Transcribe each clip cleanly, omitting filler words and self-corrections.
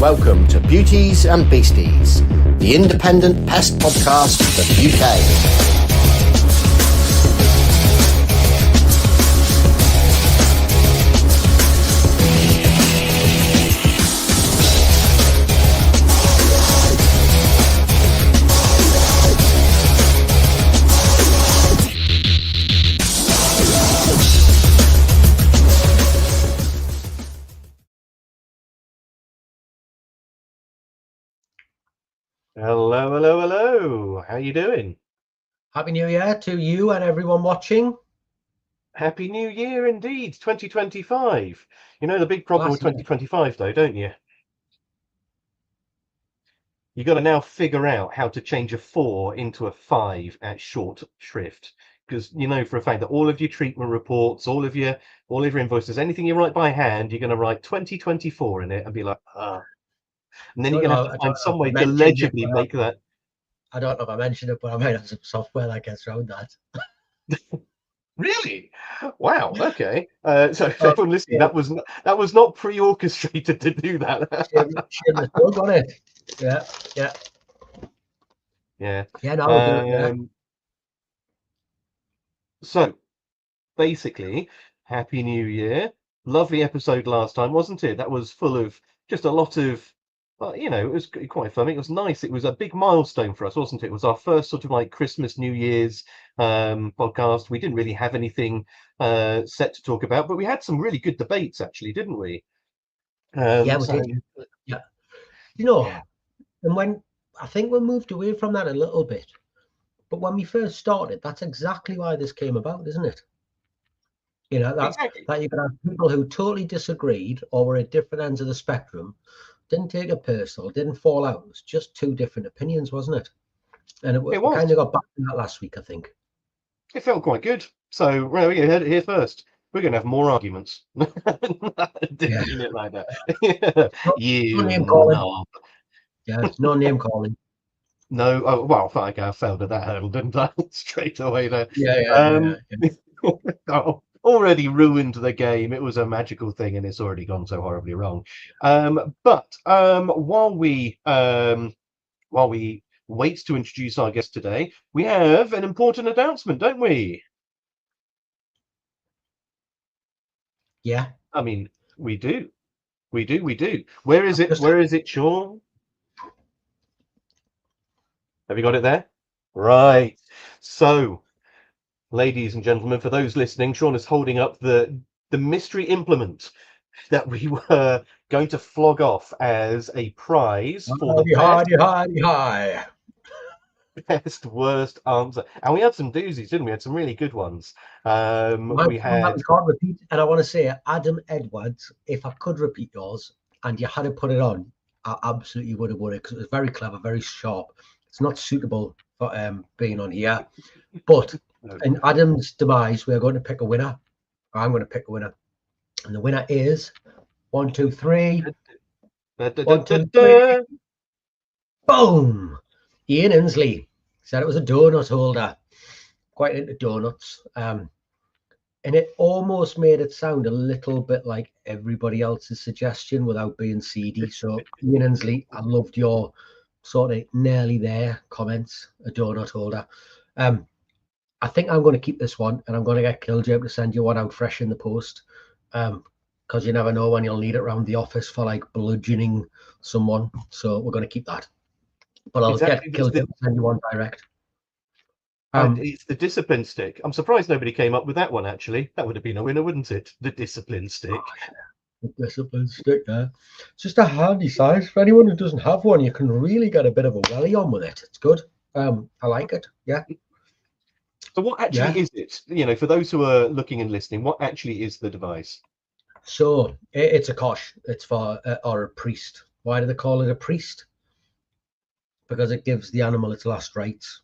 welcome to Beauties and Beasties, the independent pest podcast for the UK. Hello. How you doing? Happy New Year to you and everyone watching. Happy New Year indeed, 2025. You know the big problem with 2025 though, don't you? You got to now figure out how to change a 4 into a 5 at short shrift. Because you know for a fact that all of your treatment reports, all of your invoices, anything you write by hand, you're going to write 2024 in it and be like, ah. And then you're going to have to find some way to legibly make that. I don't know if I mentioned it, but I might have some software that gets around that. Really? Wow. Okay. So everyone listening, that was not pre-orchestrated to do that. Shouldn't have done it. Yeah. No. So basically, Happy New Year. Lovely episode last time, wasn't it? That was full of just a lot of. You know, it was quite fun. It was nice. It was a big milestone for us, wasn't it? It was our first sort of like Christmas, New Year's podcast. We didn't really have anything set to talk about, but we had some really good debates, actually, didn't we? We did. Yeah. You know, and when I think we moved away from that a little bit, but when we first started, that's exactly why this came about, isn't it? You know, that you could have people who totally disagreed or were at different ends of the spectrum. Didn't take it personal, didn't fall out. It was just two different opinions, wasn't it? And we kind of got back to that last week, I think. It felt quite good. So, well, you heard it here first. We're going to have more arguments. Didn't mean it like that. No name calling. Yeah, no name calling. No, oh, well, I failed at that hurdle, didn't I? Straight away there. Yeah. Oh, already ruined the game. It was a magical thing, and it's already gone so horribly wrong. But while we wait to introduce our guest today, we have an important announcement, don't we? Yeah. I mean, we do. Where is it? Where is it, Sean? Have you got it there? Right. So, ladies and gentlemen, for those listening, Sean is holding up the mystery implement that we were going to flog off as a prize for the best worst answer. And we had some doozies, didn't we? We had some really good ones. We can't repeat, and I want to say, Adam Edwards, if I could repeat yours and you had to put it on, I absolutely would have because it was very clever, very sharp. It's not suitable for being on here, but in Adam's demise, we are going to pick a winner. I'm going to pick a winner, and the winner is 1, 2, 3. 1, 2, 3. Boom! Ian Inslee said it was a donut holder. Quite into donuts, and it almost made it sound a little bit like everybody else's suggestion without being seedy. So Ian Inslee, I loved your sort of nearly there comments. A donut holder. I think I'm going to keep this one, and I'm going to get Killjoy to send you one out fresh in the post, because you never know when you'll need it around the office for like bludgeoning someone. So we're going to keep that. But I'll get Killjoy to send you one direct. It's the discipline stick. I'm surprised nobody came up with that one, actually. That would have been a winner, wouldn't it? The discipline stick. The discipline stick, yeah. It's just a handy size. For anyone who doesn't have one, you can really get a bit of a welly on with it. It's good. I like it, yeah. So what actually is it? You know, for those who are looking and listening, what actually is the device? So it's a kosh. It's for or a priest. Why do they call it a priest? Because it gives the animal its last rites.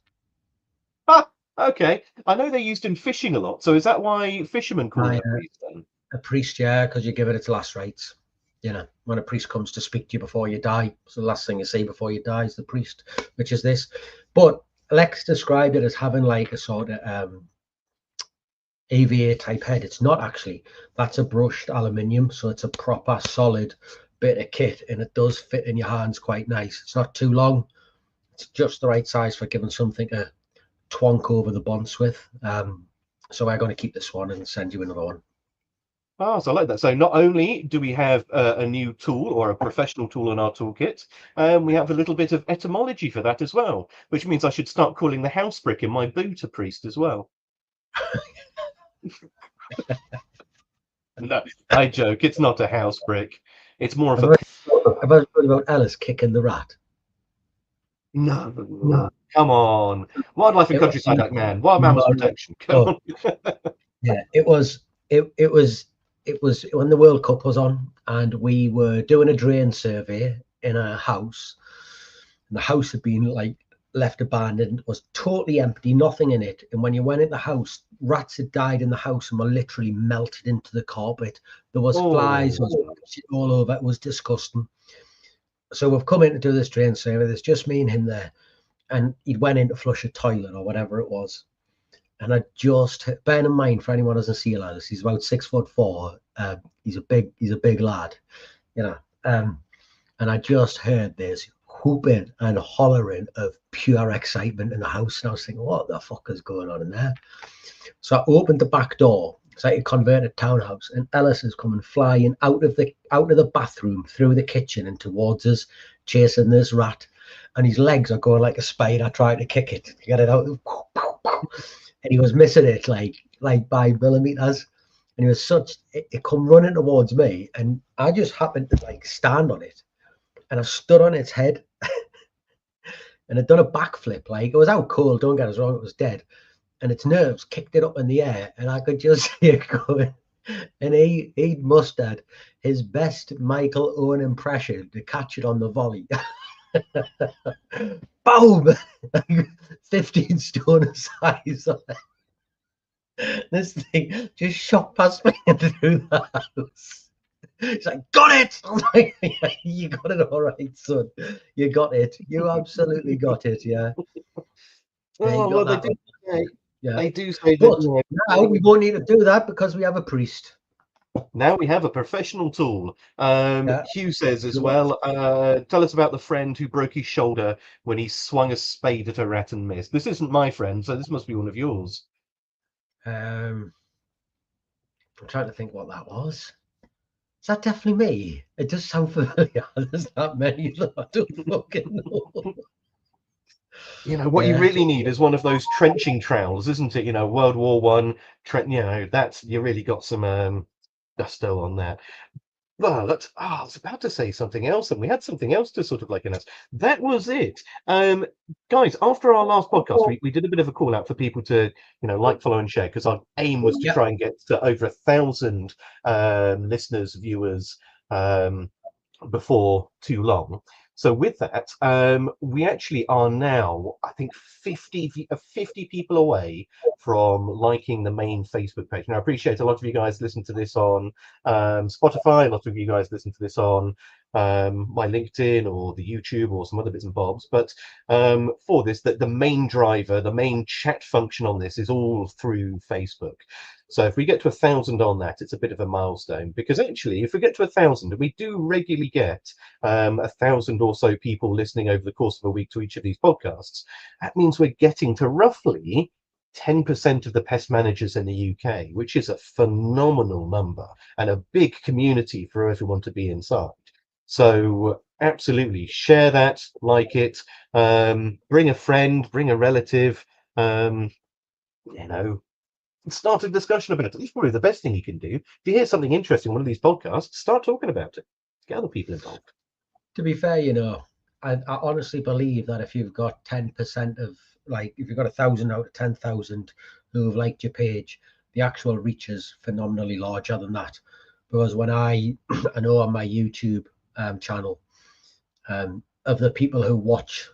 Okay. I know they're used in fishing a lot. So is that why fishermen call it a priest then? A priest, yeah, because you give it its last rites. You know, when a priest comes to speak to you before you die, so the last thing you say before you die is the priest, which is this. But Lex described it as having like a sort of AVA type head. It's not actually. That's a brushed aluminium, so it's a proper solid bit of kit, and it does fit in your hands quite nice. It's not too long. It's just the right size for giving something a twonk over the bonce with. So we're going to keep this one and send you another one. Oh, so I like that. So not only do we have a new tool or a professional tool in our toolkit, we have a little bit of etymology for that as well, which means I should start calling the house brick in my boot a priest as well. No, I joke. It's not a house brick. It's more of a... Have I told about Ellis kicking the rat? No. Come on. Wildlife and Countryside Act, man. Wild Mammals Protection. Come on. Yeah, it was when the World Cup was on, and we were doing a drain survey in a house, and the house had been like left abandoned, was totally empty, nothing in it. And when you went in the house, rats had died in the house and were literally melted into the carpet. There was flies, there was shit all over. It was disgusting. So we've come in to do this drain survey. There's just me and him there, and he went in to flush a toilet or whatever it was. And I just, bearing in mind, for anyone who doesn't see Ellis, he's about 6'4". He's a big lad, you know. And I just heard this whooping and hollering of pure excitement in the house, and I was thinking, what the fuck is going on in there? So I opened the back door. It's like a converted townhouse, and Ellis is coming flying out of the bathroom through the kitchen and towards us, chasing this rat. And his legs are going like a spider trying to kick it to get it out. And he was missing it like by millimeters. And he was it come running towards me, and I just happened to like stand on it, and I stood on its head and it done a backflip. Like, it was out cold, don't get us wrong, it was dead. And its nerves kicked it up in the air, and I could just see it going. And he'd mustered his best Michael Owen impression to catch it on the volley. Boom! 15 stone of size. This thing just shot past me through the house. It's like, got it! I'm like, yeah, you got it all right, son. You got it. You absolutely got it, yeah. Oh, well, they do say, yeah. They do say but that. Now we won't need to do that because we have a priest. Now we have a professional tool. Hugh says as well, tell us about the friend who broke his shoulder when he swung a spade at a rat and missed. This isn't my friend, so this must be one of yours. I'm trying to think what that was. Is that definitely me? It does sound familiar. There's not many that I don't fucking know. You know, what you really need is one of those trenching trowels, isn't it? You know, World War One, you know, that's, you really got some gusto on that. Well, I was about to say something else, and we had something else to sort of like announce. That was it. Guys, after our last podcast, we did a bit of a call out for people to, you know, like, follow, and share, because our aim was to try and get to over 1,000 listeners, viewers before too long. So with that, we actually are now, I think, 50 people away from liking the main Facebook page. Now, I appreciate a lot of you guys listen to this on Spotify. A lot of you guys listen to this on my LinkedIn or the YouTube or some other bits and bobs. But for this, the main driver, the main chat function on this is all through Facebook. So if we get to 1,000 on that, it's a bit of a milestone, because actually, if we get to 1,000, and we do regularly get 1,000 or so people listening over the course of a week to each of these podcasts, that means we're getting to roughly 10% of the pest managers in the UK, which is a phenomenal number and a big community for everyone to be inside. So absolutely share that, like it, bring a friend, bring a relative, you know, start a discussion about it. It's probably the best thing you can do. If you hear something interesting on one of these podcasts, start talking about it. Get other people involved. To be fair, you know, I honestly believe that if you've got 10% of, like, if you've got 1,000 out of 10,000 who have liked your page, the actual reach is phenomenally larger than that. Because when I know on my YouTube channel, of the people who watch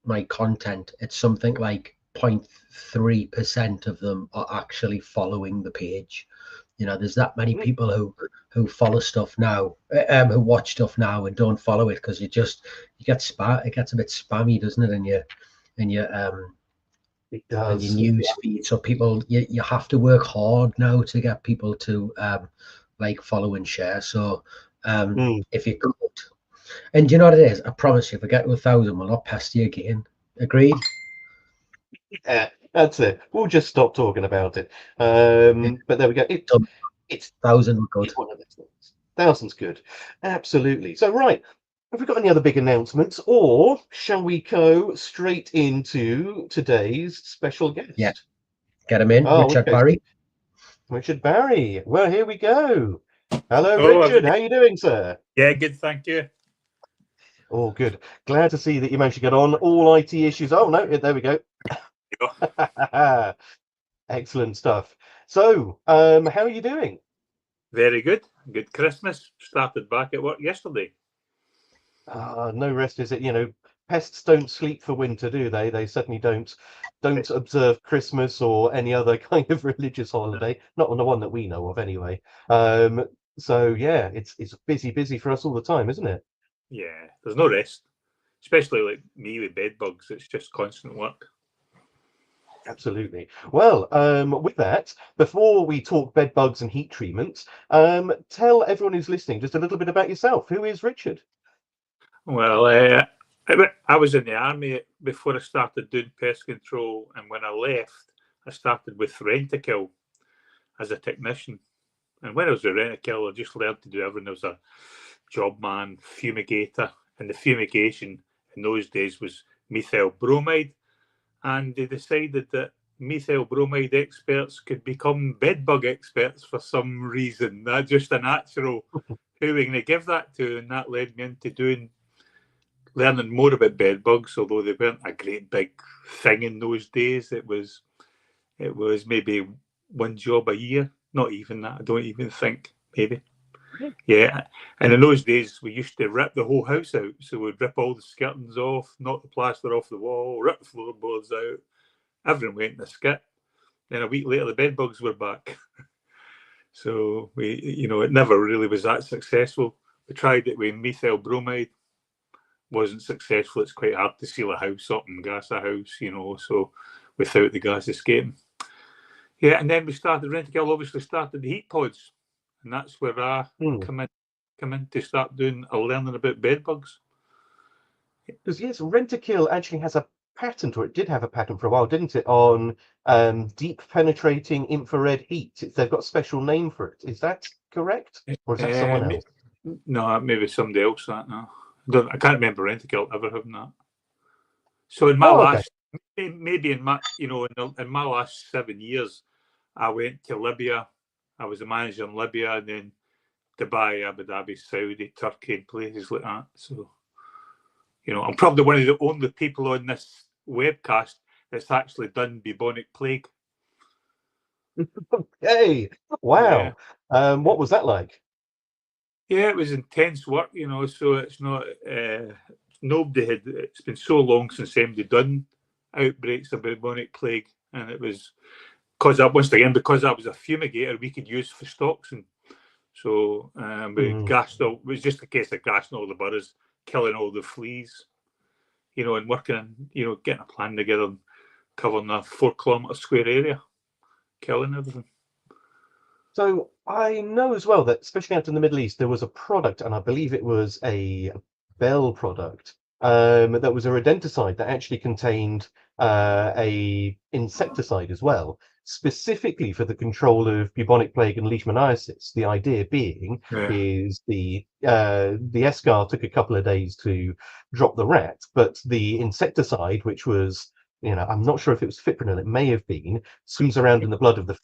my content, it's something like 0.3% of them are actually following the page. You know, there's that many people who follow stuff now, who watch stuff now and don't follow it, because you get spam. It gets a bit spammy, doesn't it? In your it does. in your news feed. So people, you have to work hard now to get people to like, follow and share. So if you could. And do you know what it is? I promise you, if we get to 1,000, we'll not pest you again. Agreed? Yeah, that's it. We'll just stop talking about it. But there we go. It's 1,000 good. one of those things. 1,000's good. Absolutely. So, right. Have we got any other big announcements, or shall we go straight into today's special guest? Yeah. Get him in, Oh, Richard okay. Barrie. Richard Barrie. Well, here we go. Hello, Oh, Richard. How are you doing, sir? Yeah, good, thank you. Oh, good. Glad to see that you managed to get on. All IT issues. Oh, no, there we go. Excellent stuff. So, how are you doing? Very good. Good Christmas. Started back at work yesterday. No rest, is it? You know, pests don't sleep for winter, do they? They certainly don't observe Christmas or any other kind of religious holiday. Not on the one that we know of, anyway. So yeah, it's busy for us all the time, isn't it? Yeah, there's no rest. Especially like me with bedbugs. It's just constant work. Absolutely. Well, with that, before we talk bedbugs and heat treatments, tell everyone who's listening just a little bit about yourself. Who is Richard? Well, I was in the army before I started doing pest control, and when I left, I started with Rent-A-Kill as a technician. And when I was with Rent-A-Kill, I just learned to do everything. There was a job man, fumigator, and the fumigation in those days was methyl bromide. And they decided that methyl bromide experts could become bedbug experts for some reason. That's just a natural who we're going to give that to, and that led me into learning more about bedbugs, although they weren't a great big thing in those days. It was maybe one job a year, not even that. I don't even think, maybe. Yeah, and in those days we used to rip the whole house out. So we'd rip all the skirtings off, knock the plaster off the wall, rip the floorboards out. Everyone went in the skit. Then a week later, the bedbugs were back. So it never really was that successful. We tried it with methyl bromide, wasn't successful. It's quite hard to seal a house up and gas a house, so without the gas escaping. Yeah, and then we started Rent-A-Kill. Obviously, started the heat pods, and that's where I come in to start doing a learning about bedbugs. Because yes, Rent-A-Kill actually has a patent, or it did have a patent for a while, didn't it, on deep penetrating infrared heat. They've got a special name for it. Is that correct, or is that someone else? No, maybe somebody else. That no, I can't remember Rent-A-Kill ever having that. So in my last, maybe in my, in my last 7 years, I went to Libya. I was a manager in Libya, and then Dubai, Abu Dhabi, Saudi, Turkey, and places like that. So, I'm probably one of the only people on this webcast that's actually done bubonic plague. Okay, wow. Yeah. What was that like? Yeah, it was intense work, so it's not, it's been so long since anybody done outbreaks of bubonic plague. And it was, because I was a fumigator, we could use festoxin. So we gassed all, it was just a case of gassing all the boroughs, killing all the fleas, and working, getting a plan together and covering a 4-kilometre square area, killing everything. So I know as well that, especially out in the Middle East, there was a product, and I believe it was a Bell product, that was a rodenticide that actually contained a insecticide as well, specifically for the control of bubonic plague and leishmaniasis. The idea being is the escar took a couple of days to drop the rat, but the insecticide, which was, I'm not sure if it was fipronil, it may have been, swims around in the blood of the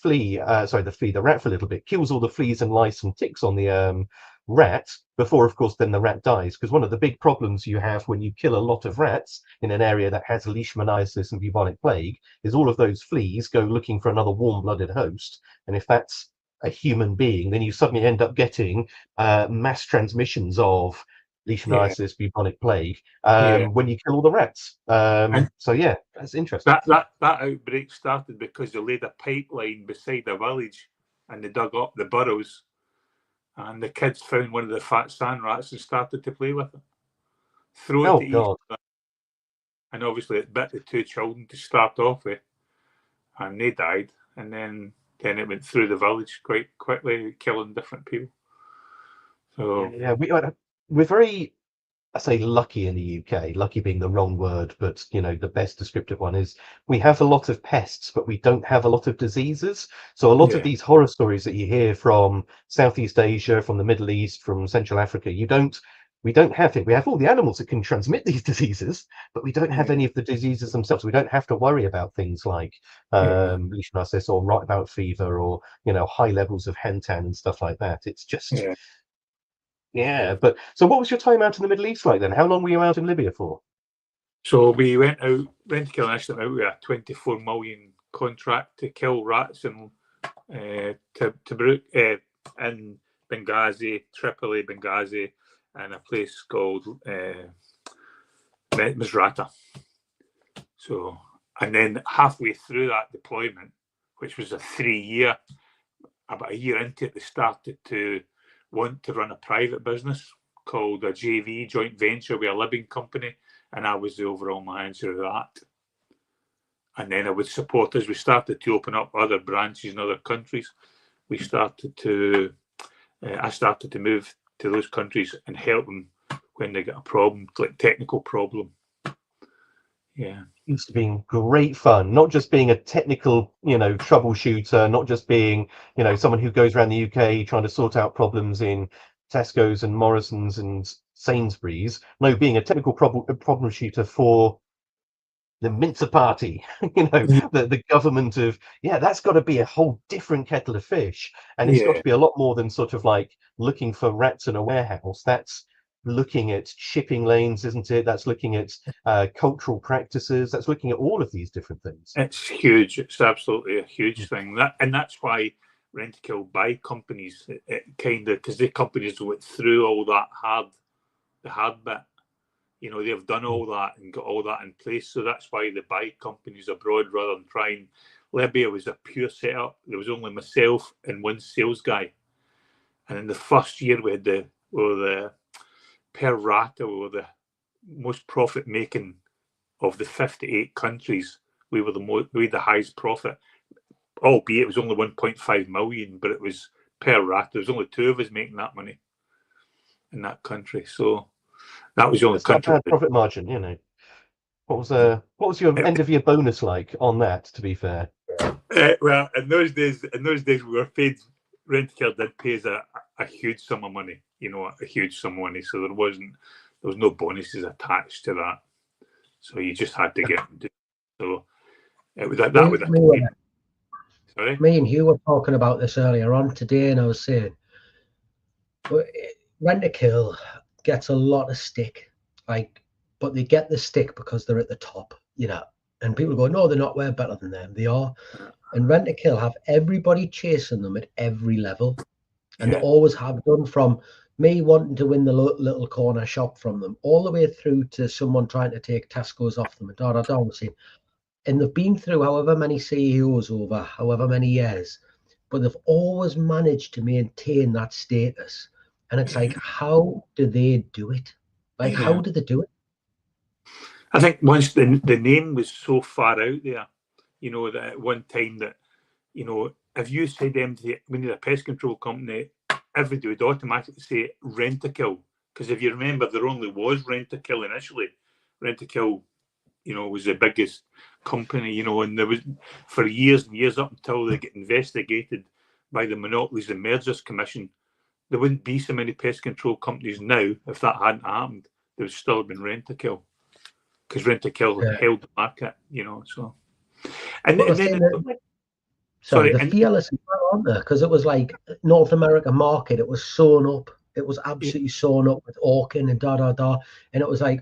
rat for a little bit, kills all the fleas and lice and ticks on the rat before, of course, then the rat dies. Because one of the big problems you have when you kill a lot of rats in an area that has leishmaniasis and bubonic plague is all of those fleas go looking for another warm-blooded host. And if that's a human being, then you suddenly end up getting mass transmissions of leishmaniasis, bubonic plague, when you kill all the rats. So yeah, that's interesting. That outbreak started because they laid a pipeline beside a village and they dug up the burrows, and the kids found one of the fat sand rats and started to play with it. Throw it to each other. And obviously it bit the 2 children to start off with, and they died, and then it went through the village quite quickly, killing different people. So Yeah, we're very, I say lucky in the UK, lucky being the wrong word, but the best descriptive one is we have a lot of pests, but we don't have a lot of diseases. So a lot of yeah, these horror stories that you hear from Southeast Asia, from the Middle East, from Central Africa, we don't have it. We have all the animals that can transmit these diseases, but we don't have yeah, any of the diseases themselves. We don't have to worry about things like yeah, leishmaniasis or right about fever or high levels of hentan and stuff like that. It's just yeah. yeah, but so what was your time out in the Middle East like then? How long were you out in Libya for? So we went out, Rentokil Initiative went out with a 24 million contract to kill rats in Tobruk, in Benghazi, Tripoli, Benghazi, and a place called Misrata. So, and then halfway through that deployment, which was a 3-year, about a year into it, they started to want to run a private business called a JV, joint venture with a Libyan company, and I was the overall manager of that. And then I would support as we started to open up other branches in other countries. I started to move to those countries and help them when they get a problem, like technical problem. Yeah. Used to being great fun, not just being a technical, troubleshooter, not just being, someone who goes around the UK trying to sort out problems in Tesco's and Morrison's and Sainsbury's. No, being a technical problem shooter for the Mincer Party, the government of, that's got to be a whole different kettle of fish. And it's got Yeah. to be a lot more than sort of like looking for rats in a warehouse. That's looking at shipping lanes, isn't it? That's looking at cultural practices. That's looking at all of these different things. It's huge. It's absolutely a huge thing. That's why Rentokil buy companies. It kind of, because the companies went through all that the hard bit. They've done all that and got all that in place. So that's why they buy companies abroad rather than trying. Libya was a pure setup. There was only myself and one sales guy. And in the first year, we were the per rata, we were the most profit making of the 58 countries. We had the highest profit, albeit it was only 1.5 million, but it was per rata. There was only 2 of us making that money in that country. So that was the only It's not a country. bad profit margin. What was your end of year bonus like on that, to be fair? Well, in those days we were paid. Rentokil did pay us a huge sum of money, a huge sum of money. So there was no bonuses attached to that. So you just had to get them. So it was that would. Sorry. Me and Hugh were talking about this earlier on today, and I was saying, Rentokil gets a lot of stick, but they get the stick because they're at the top, And people go, no, they're not. We're better than them. They are. And Rentokil have everybody chasing them at every level, and they always have done, from me wanting to win the little corner shop from them, all the way through to someone trying to take Tesco's off them, and they've been through however many CEOs over however many years, but they've always managed to maintain that status. And it's like, how do they do it? How do they do it? I think once the name was so far out there, that at one time that, if you said them we need a pest control company, everybody would automatically say Rentokil. Because if you remember, there only was Rentokil initially. Rentokil, was the biggest company, and there was for years and years up until they get investigated by the Monopolies and Mergers Commission. There wouldn't be so many pest control companies now if that hadn't happened. There would still have been Rentokil, because Rentokil held the market, So, and then the fearless as well, aren't there? Because it was like North American market, it was sewn up. It was absolutely sewn up with Orkin and and it was like,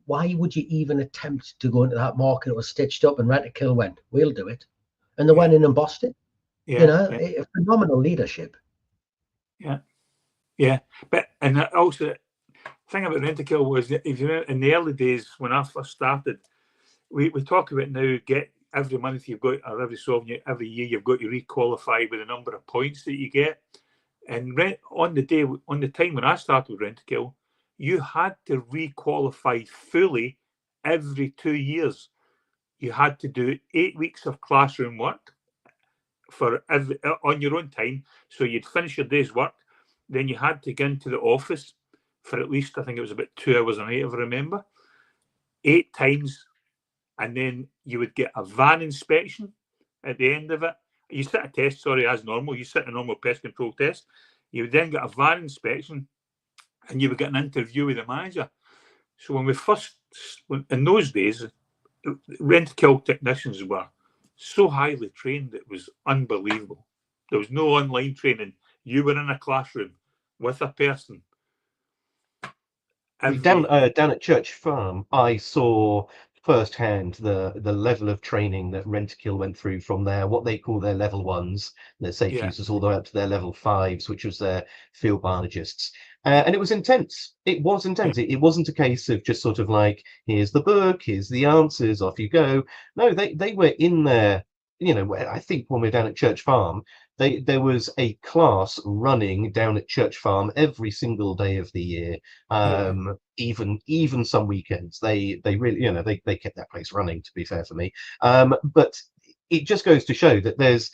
why would you even attempt to go into that market? It was stitched up, and Rentokil went, we'll do it, and they went in and bossed it. Phenomenal leadership. But and also the thing about Rentokil was that, if you remember, in the early days when I first started, we talk about now, get every month you've got, or every year you've got to requalify with the number of points that you get. And on the time when I started with Rentokil, you had to requalify fully every 2 years. You had to do 8 weeks of classroom work on your own time. So you'd finish your day's work, then you had to go into the office for at least, I think it was about 2 hours a night, if I remember, 8 times, and then you would get a van inspection at the end of it. You sit a test, sorry, as normal. You sit a normal pest control test. You would then get a van inspection, and you would get an interview with the manager. So when we first, in those days, rent-a-kill technicians were so highly trained, it was unbelievable. There was no online training. You were in a classroom with a person. Down at Church Farm, I saw firsthand the level of training that Rent-a-Kill went through from their what they call their level 1s, their safe users, all the way up to their level 5s, which was their field biologists. And it was intense. It was intense. It wasn't a case of just sort of like, here's the book, here's the answers, off you go. No, they were in there. You know, I think when we were down at Church Farm, there was a class running down at Church Farm every single day of the year. Even some weekends. They really, you know, they kept that place running, to be fair for me. But it just goes to show that there's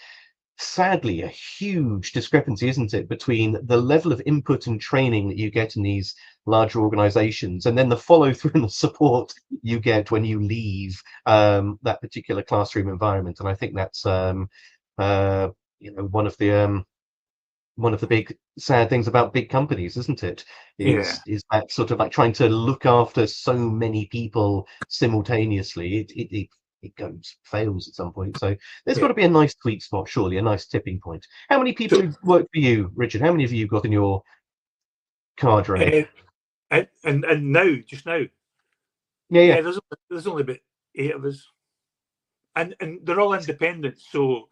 sadly a huge discrepancy, isn't it, between the level of input and training that you get in these larger organizations and then the follow through and the support you get when you leave that particular classroom environment. And I think that's you know, one of the big sad things about big companies, isn't it? Is that sort of like trying to look after so many people simultaneously. It fails at some point. So there's got to be a nice sweet spot, surely, a nice tipping point. How many people work for you, Richard? How many of you got in your cadre? And now, just now, there's only about 8 of us, and they're all independent. So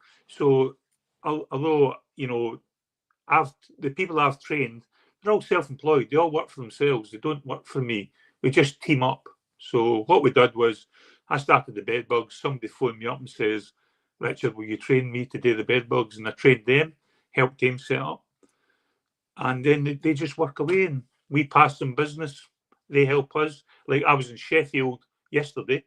although, you know, the people I've trained, they're all self-employed. They all work for themselves. They don't work for me. We just team up. So what we did was, I started the Bedbugs. Somebody phoned me up and says, Richard, will you train me to do the Bedbugs? And I trained them, helped them set up. And then they just work away and we pass them business. They help us. Like I was in Sheffield yesterday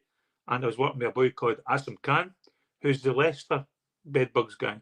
and I was working with a boy called Asim Khan, who's the Leicester Bedbugs guy.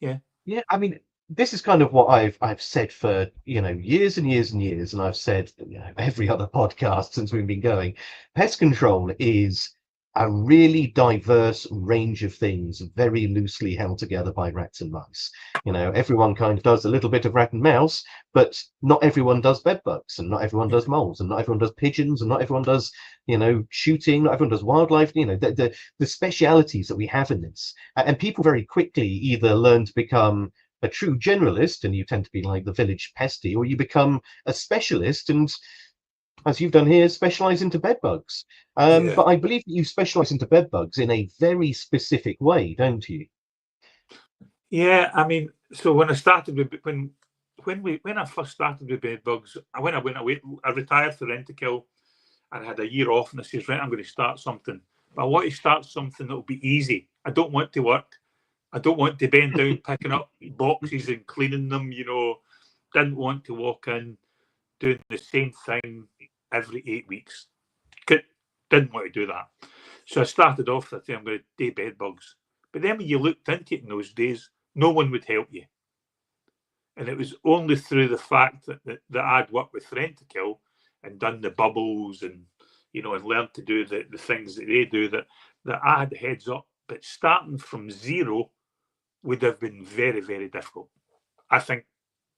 Yeah. Yeah, I mean, this is kind of what I've said for, you know, years and years and years, and I've said, you know, every other podcast since we've been going. Pest control is a really diverse range of things, very loosely held together by rats and mice. You know, everyone kind of does a little bit of rat and mouse, but not everyone does bed bugs, and not everyone does moles, and not everyone does pigeons, and not everyone does, you know, shooting, not everyone does wildlife. You know, the specialities that we have in this, and people very quickly either learn to become a true generalist, and you tend to be like the village pesty, or you become a specialist and, as you've done here, specialize into bed bugs. But I believe that you specialize into bed bugs in a very specific way, don't you? Yeah, I mean, so when I started with when I first started with bed bugs, I went away. I retired for Rent-a-Kill, and I had a year off. And I says, right, I'm going to start something. But I want to start something that will be easy. I don't want to work. I don't want to bend down picking up boxes and cleaning them. You know, didn't want to walk in doing the same thing every 8 weeks. Didn't want to do that. So I started off that I'm going to do bed bugs. But then when you looked into it in those days, no one would help you. And it was only through the fact that I'd worked with Rent-a-Kill and done the bubbles and, you know, and learned to do the things that they do that I had the heads up. But starting from zero would have been very, very difficult. I think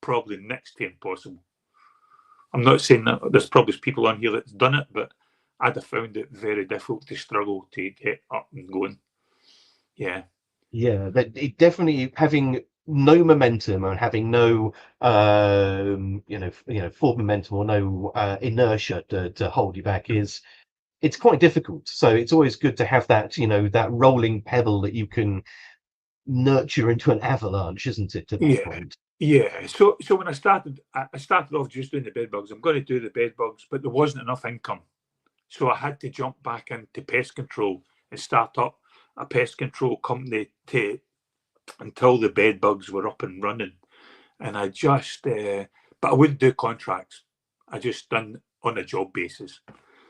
probably next to impossible. I'm not saying that there's probably people on here that's done it, but I'd have found it very difficult to struggle to get up and going. Yeah. Yeah, but it definitely having no momentum and having no forward momentum or no inertia to hold you back it's quite difficult. So it's always good to have that, you know, that rolling pebble that you can nurture into an avalanche, isn't it, to that point? Yeah. So when I started off just doing the bed bugs. I'm going to do the bed bugs, but there wasn't enough income. So I had to jump back into pest control and start up a pest control company until the bed bugs were up and running. And I just, but I wouldn't do contracts. I just done on a job basis.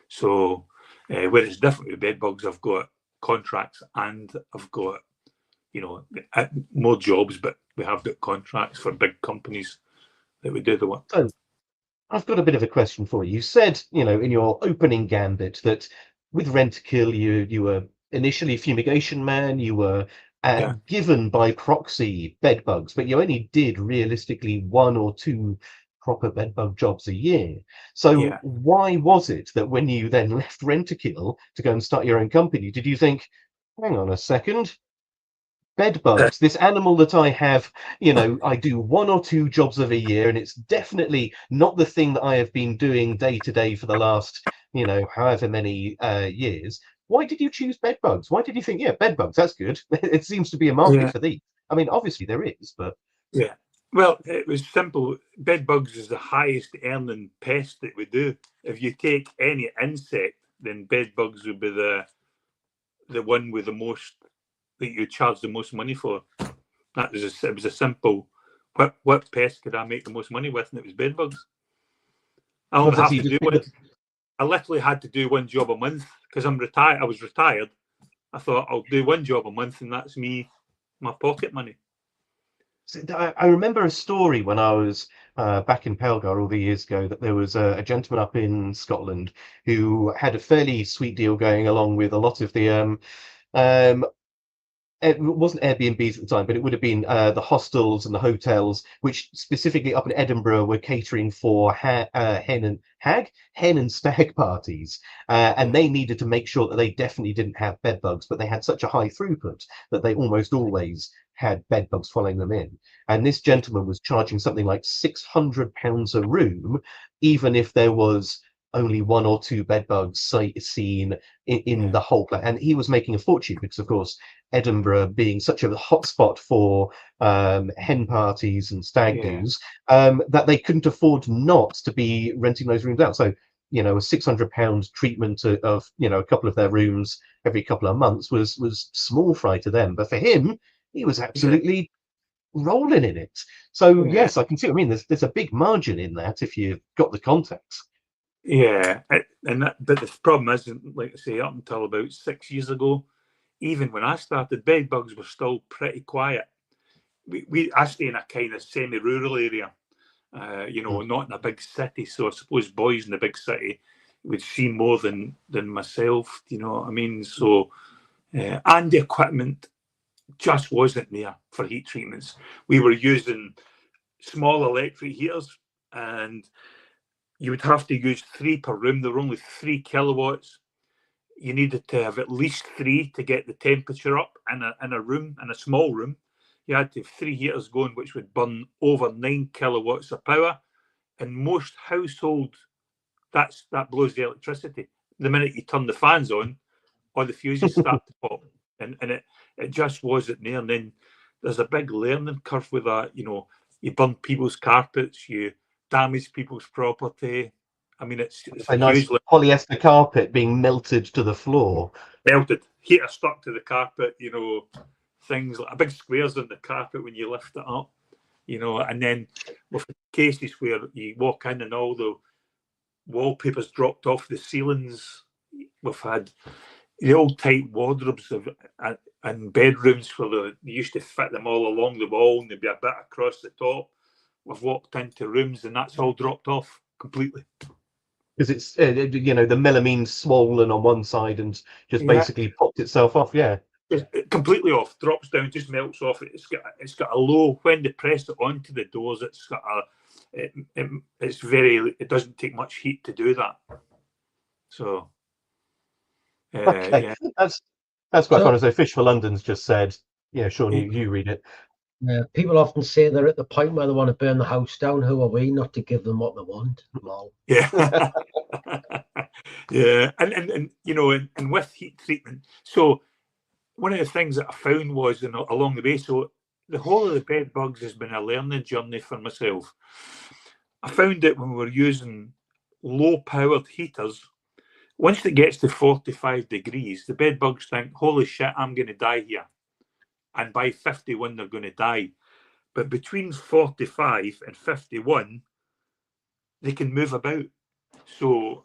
So where it's different with bed bugs, I've got contracts and I've got, you know, more jobs, but we have got contracts for big companies. that would do the work. So I've got a bit of a question for you. You said, in your opening gambit that with Rentokil, you were initially fumigation man, you were Yeah. given by proxy bedbugs, but you only did realistically one or two proper bedbug jobs a year. So Yeah. why was it that when you then left Rentokil to go and start your own company, did you think, hang on a second, bedbugs, this animal that I have, I do one or two jobs of a year, and it's definitely not the thing that I have been doing day to day for the last, however many years. Why did you choose bedbugs? Why did you think, yeah, bedbugs, that's good? It seems to be a market Yeah. for these. I mean, obviously there is, but Yeah. Well, it was simple. Bedbugs is the highest earning pest that we do. If you take any insect, then bedbugs would be the one with the most that you charge the most money for. It was a simple. What pest could I make the most money with? And it was bedbugs. I only have to do one. I literally had to do one job a month because I'm retired. I was retired. I thought I'll do one job a month, and that's my pocket money. I remember a story when I was back in Pelgar all the years ago that there was a gentleman up in Scotland who had a fairly sweet deal going along with a lot of the it wasn't Airbnbs at the time, but it would have been the hostels and the hotels, which specifically up in Edinburgh were catering for hen and stag parties, and they needed to make sure that they definitely didn't have bed bugs, but they had such a high throughput that they almost always had bed bugs following them in. And this gentleman was charging something like £600 a room, even if there was only one or two bed bugs seen in the whole place. And he was making a fortune because, of course, Edinburgh being such a hotspot for hen parties and stag do's, that they couldn't afford not to be renting those rooms out. So, a £600 treatment of a couple of their rooms every couple of months was small fry to them. But for him, he was absolutely rolling in it. So yes, I can see what I mean. There's a big margin in that if you've got the contacts. Yeah, but the problem is, like I say, up until about 6 years ago, even when I started, bed bugs were still pretty quiet. I stay in a kind of semi-rural area, not in a big city. So I suppose boys in the big city would see more than myself. You know what I mean? So and the equipment just wasn't there for heat treatments. We were using small electric heaters, and you would have to use 3 per room. There were only 3 kilowatts. You needed to have at least 3 to get the temperature up in a room, in a small room. You had to have 3 heaters going, which would burn over 9 kilowatts of power. In most households, that blows the electricity. The minute you turn the fans on, all the fuses start to pop, and it just wasn't there. And then there's a big learning curve with that. You burn people's carpets, you damage people's property. I mean, it's a nice polyester carpet being melted to the floor. Melted. Heater stuck to the carpet, things like big squares on the carpet when you lift it up, and then with cases where you walk in and all the wallpaper's dropped off the ceilings. We've had the old tight wardrobes in bedrooms where they used to fit them all along the wall and there'd be a bit across the top. We've walked into rooms and that's all dropped off completely. Because it's, the melamine's swollen on one side and just basically popped itself off. Yeah. It's completely off, drops down, just melts off. It's got a low, when they press it onto the doors, it's got it doesn't take much heat to do that. So, okay. Yeah. That's quite fun. So Fish for London's just said, yeah, Sean, you read it. People often say they're at the point where they want to burn the house down. Who are we not to give them what they want? Lol. Yeah. Yeah. And with heat treatment. So one of the things that I found was along the way, so the whole of the bed bugs has been a learning journey for myself. I found that when we were using low powered heaters, once it gets to 45 degrees, the bed bugs think, holy shit, I'm going to die here. And by 51, they're going to die. But between 45 and 51, they can move about. So,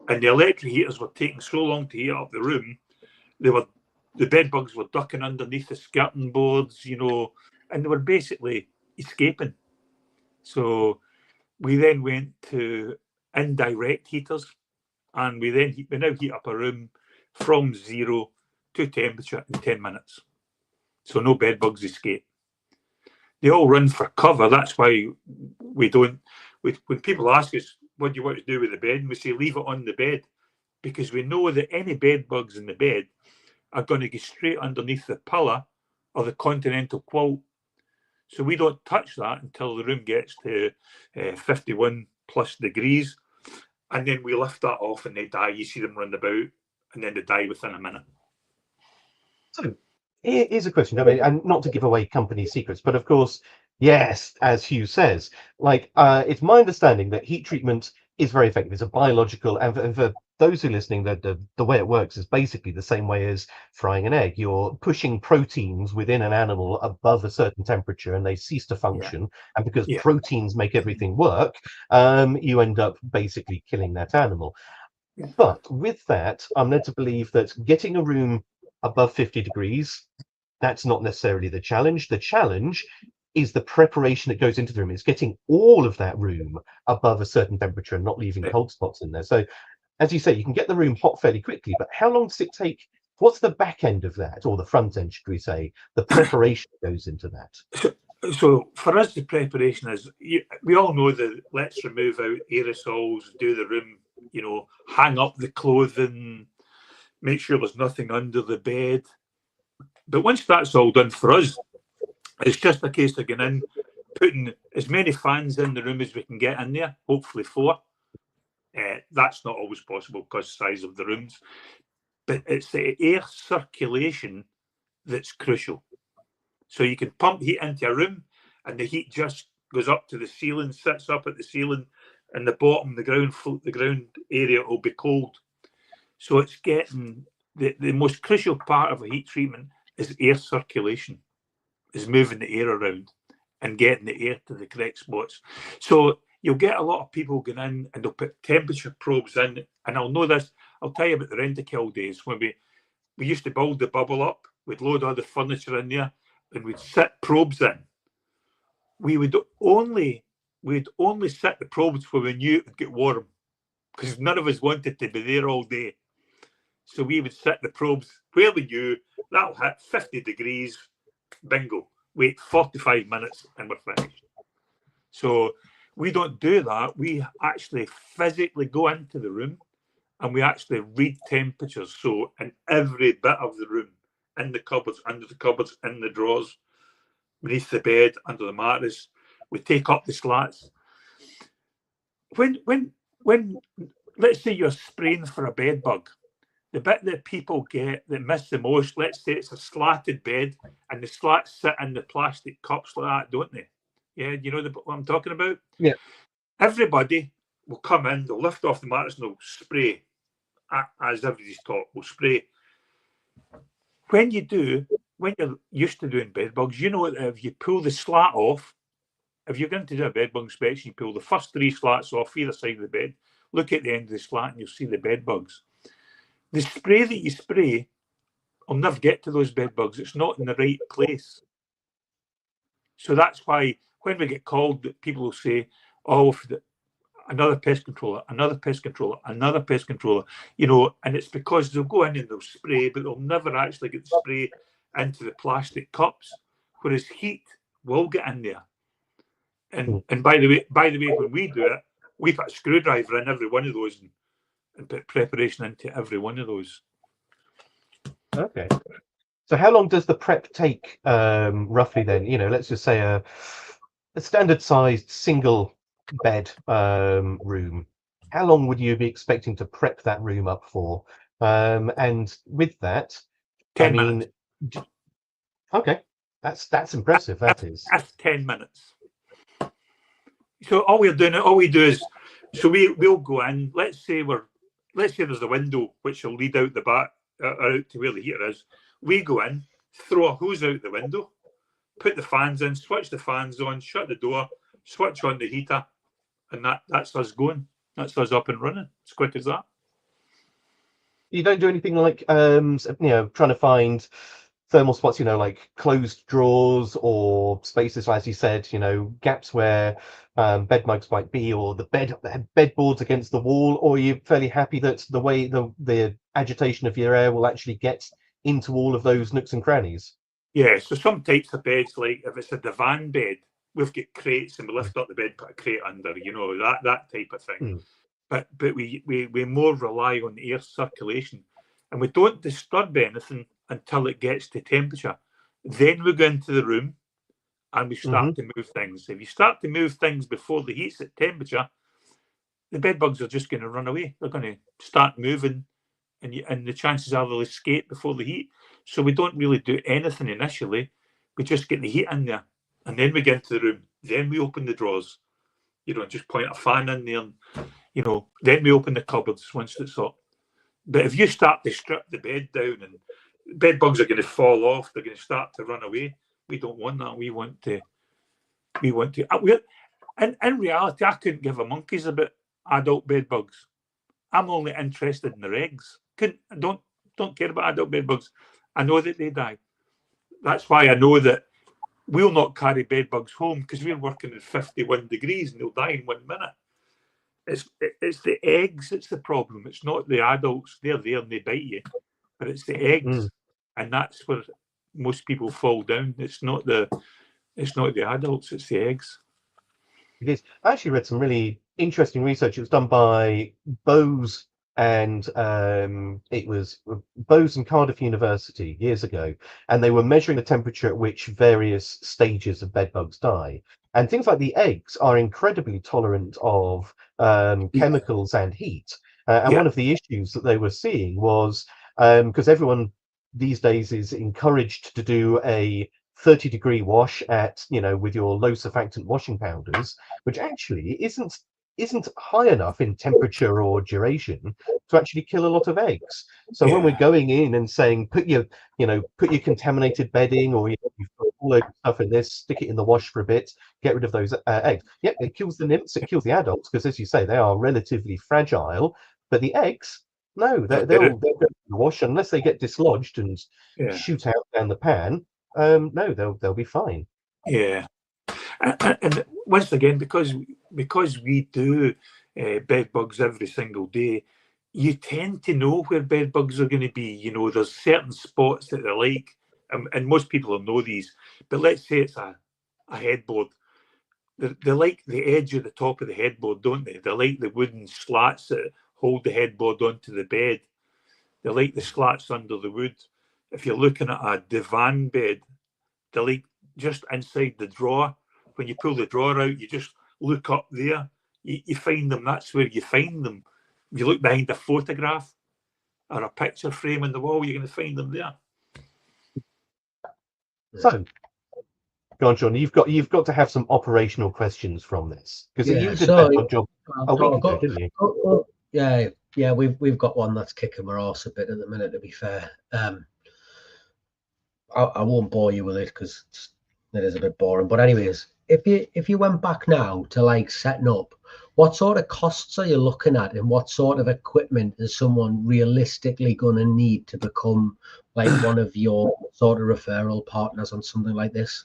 and the electric heaters were taking so long to heat up the room, the bed bugs were ducking underneath the skirting boards, and they were basically escaping. So We then went to indirect heaters, and we now heat up a room from 0 to temperature in 10 minutes. So no bed bugs escape. They all run for cover. That's why we don't. When people ask us, what do you want to do with the bed? And we say, leave it on the bed, because we know that any bed bugs in the bed are going to go straight underneath the pillar or the continental quilt. So we don't touch that until the room gets to 51 plus degrees. And then we lift that off and they die. You see them run about, and then they die within a minute. So here's a question. I mean, and not to give away company secrets, but of course, yes, as Hugh says, like it's my understanding that heat treatment is very effective. It's a biological, and for those who are listening, the way it works is basically the same way as frying an egg. You're pushing proteins within an animal above a certain temperature, and they cease to function. And because proteins make everything work, you end up basically killing that animal. But with that, I'm led to believe that getting a room above 50 degrees, that's not necessarily the challenge. The challenge is the preparation that goes into the room. It's getting all of that room above a certain temperature and not leaving cold spots in there. So, as you say, you can get the room hot fairly quickly, but how long does it take? What's the back end of that, or the front end, should we say? The preparation that goes into that. So for us, the preparation is, we all know that let's remove out aerosols, do the room, hang up the clothing, make sure there's nothing under the bed. But once that's all done for us, it's just a case of going in, putting as many fans in the room as we can get in there, hopefully 4. That's not always possible because of the size of the rooms. But it's the air circulation that's crucial. So you can pump heat into a room and the heat just goes up to the ceiling, sits up at the ceiling, and the bottom, the ground area will be cold. So it's getting the most crucial part of a heat treatment is air circulation, is moving the air around and getting the air to the correct spots. So you'll get a lot of people going in and they'll put temperature probes in. And I'll know this, I'll tell you about the Rentokil days when we used to build the bubble up, we'd load all the furniture in there and we'd sit probes in. We'd only sit the probes when we knew it would get warm, because none of us wanted to be there all day. So we would sit the probes where we knew that'll hit 50 degrees, bingo, wait 45 minutes and we're finished. So we don't do that. We actually physically go into the room and we actually read temperatures. So in every bit of the room, in the cupboards, under the cupboards, in the drawers, beneath the bed, under the mattress, we take up the slats. When let's say you're spraying for a bed bug, the bit that people get that miss the most, let's say it's a slatted bed and the slats sit in the plastic cups like that, don't they? Yeah, you know what I'm talking about? Yeah. Everybody will come in, they'll lift off the mattress and they'll spray, as everybody's taught, will spray. When you're used to doing bed bugs, you know that if you pull the slat off, if you're going to do a bed bug inspection, you pull the first 3 slats off either side of the bed, look at the end of the slat and you'll see the bed bugs. The spray that you spray will never get to those bed bugs. It's not in the right place. So that's why when we get called, people will say, oh, another pest controller, another pest controller, another pest controller, and it's because they'll go in and they'll spray, but they'll never actually get the spray into the plastic cups, whereas heat will get in there. And by the way, when we do it, we put a screwdriver in every one of those and put preparation into every one of those. Okay. So how long does the prep take, roughly then? Let's just say a standard sized single bed room. How long would you be expecting to prep that room up for? And with that, 10 minutes. Okay, that's impressive. That's 10 minutes. So all we do is, so we'll go in. Let's say there's a window which will lead out the back, out to where the heater is. We go in, throw a hose out the window, put the fans in, switch the fans on, shut the door, switch on the heater, and that's us going. That's us up and running. As quick as that. You don't do anything like trying to find thermal spots, like closed drawers or spaces, as you said, gaps where bedbugs might be, or the bedboards against the wall, or you're fairly happy that the way the agitation of your air will actually get into all of those nooks and crannies? Yeah, so some types of beds, like if it's a divan bed, we've got crates and we lift up the bed, put a crate under, that type of thing. Mm. But we more rely on air circulation, and we don't disturb anything until it gets to temperature. Then we go into the room and we start to move things. If you start to move things before the heat's at temperature, the bed bugs are just going to run away. They're going to start moving, and the chances are they'll escape before the heat. So we don't really do anything initially. We just get the heat in there, and then we get into the room. Then we open the drawers, just point a fan in there, and, then we open the cupboards once it's up. But if you start to strip the bed down, and bed bugs are going to fall off, they're going to start to run away. We don't want that. We want to. In reality, I couldn't give a monkeys about adult bed bugs. I'm only interested in their eggs. Don't care about adult bed bugs. I know that they die. That's why I know that we'll not carry bed bugs home, because we're working at 51 degrees and they'll die in 1 minute. It's the eggs that's the problem. It's not the adults. They're there and they bite you, but it's the eggs, and that's where most people fall down. It's not the adults. It's the eggs. It is. I actually read some really interesting research. It was done by Bose, and it was Bose and Cardiff University years ago, and they were measuring the temperature at which various stages of bedbugs die. And things like the eggs are incredibly tolerant of chemicals and heat. And one of the issues that they were seeing was, because everyone these days is encouraged to do a 30-degree wash with your low surfactant washing powders, which actually isn't high enough in temperature or duration to actually kill a lot of eggs. So when we're going in and saying put your contaminated bedding, or you've put all load of stuff in this, stick it in the wash for a bit, get rid of those eggs. Yep, it kills the nymphs, it kills the adults, because as you say, they are relatively fragile. But the eggs, no, they'll go in the wash unless they get dislodged and shoot out down the pan. No, they'll be fine. Yeah, and once again, because we do bed bugs every single day, you tend to know where bed bugs are going to be. There's certain spots that they like, and most people will know these. But let's say it's a headboard. They like the edge of the top of the headboard, don't they? They like the wooden slats that hold the headboard onto the bed. They like the slats under the wood. If you're looking at a divan bed, they like just inside the drawer. When you pull the drawer out, you just look up there. You find them. That's where you find them. If you look behind a photograph or a picture frame on the wall, you're going to find them there. So, go on, John. You've got to have some operational questions from this, because you did that job a week ago, didn't you? Yeah. We've got one that's kicking my arse a bit at the minute, to be fair. I won't bore you with it because it is a bit boring. But anyways, if you went back now to like setting up, what sort of costs are you looking at, and what sort of equipment is someone realistically going to need to become like one of your sort of referral partners on something like this?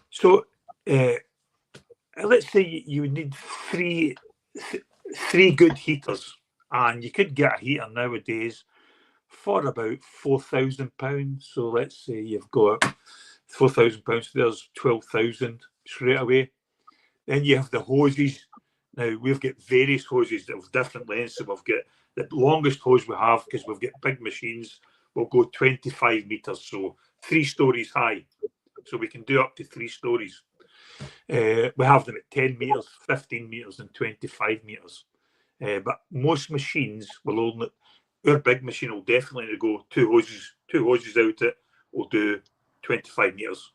So let's say you would need three good heaters, and you could get a heater nowadays for about £4,000. So let's say you've got £4,000, so there's 12,000 straight away. Then you have the hoses. Now we've got various hoses of different lengths. So we've got the longest hose we have, because we've got big machines, will go 25 meters, so 3 stories high. So we can do up to 3 stories. We have them at 10 meters, 15 meters, and 25 meters. But most machines will only. Our big machine will definitely go two hoses out it, will do 25 meters.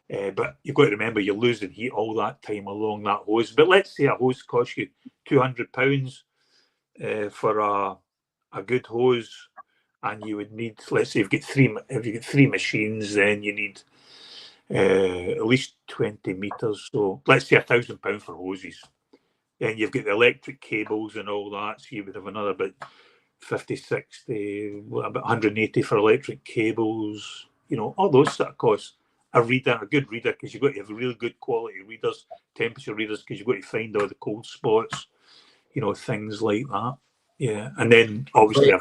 But you've got to remember, you're losing heat all that time along that hose. But let's say a hose costs you £200 for a good hose, and you would need, let's say, if you get three machines, then you need at least 20 meters. So let's say £1,000 for hoses. Then you've got the electric cables and all that, so you would have another bit 50, 60, about 180 for electric cables, all those sort of costs. A good reader, because you've got to have really good quality readers, temperature readers, because you've got to find all the cold spots, things like that. Yeah, and then obviously a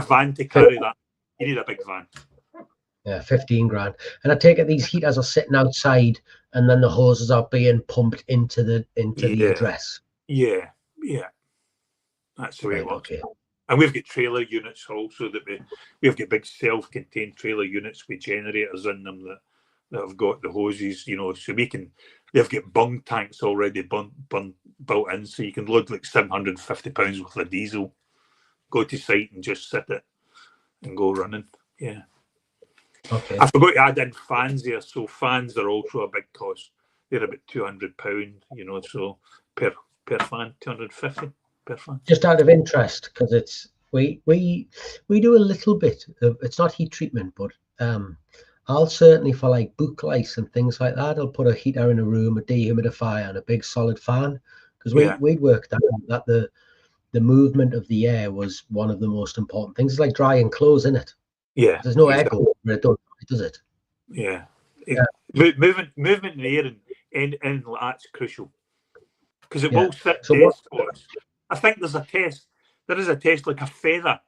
van to carry that. You need a big van. Yeah, 15 grand. And I take it these heaters are sitting outside, and then the hoses are being pumped into the address. Yeah, that's the way it works. Okay. And we've got trailer units also that we've got big self-contained trailer units with generators in them that have got the hoses, so they've got bung tanks already built in, so you can load like 750 pounds worth of diesel, go to site and just sit it and go running. Yeah. Okay. I forgot to add in fans there. So fans are also a big cost. They're about £200, so per fan, 250 per fan. Just out of interest, because it's we do a little bit of, it's not heat treatment, but I'll certainly, for like book lights and things like that, I'll put a heater in a room, a dehumidifier, and a big solid fan, because we'd worked out that the movement of the air was one of the most important things. It's like drying clothes, isn't it? Yeah. There's no air going where it does it? Yeah. Movement in the air and that's crucial, because it will sit test for us. I think there's a test. There is a test like a feather.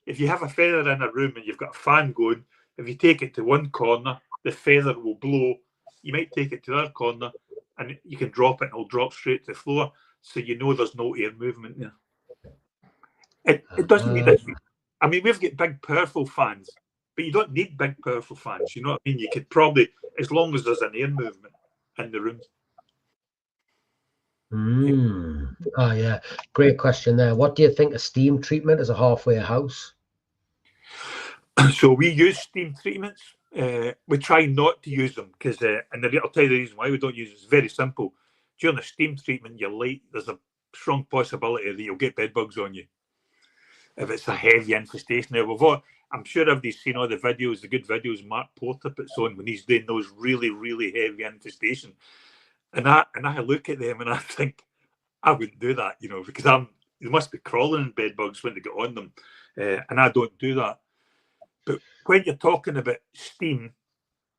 If you have a feather in a room and you've got a fan going, if you take it to one corner, the feather will blow. You might take it to the other corner and you can drop it and it'll drop straight to the floor. So there's no air movement there. It doesn't need it. I mean, we've got big, powerful fans, but you don't need big, powerful fans. You know what I mean? You could probably, as long as there's an air movement in the room. Oh, yeah. Great question there. What do you think of steam treatment as a halfway house? So we use steam treatments. We try not to use them because, and I'll tell you the reason why we don't use it. It's very simple. During the steam treatment, there's a strong possibility that you'll get bed bugs on you if it's a heavy infestation. Now, I'm sure everybody's seen all the videos, the good videos Mark Porter puts on when he's doing those really, really heavy infestation. And I look at them and I think, I wouldn't do that, because they must be crawling in bed bugs when they get on them. And I don't do that. But when you're talking about steam,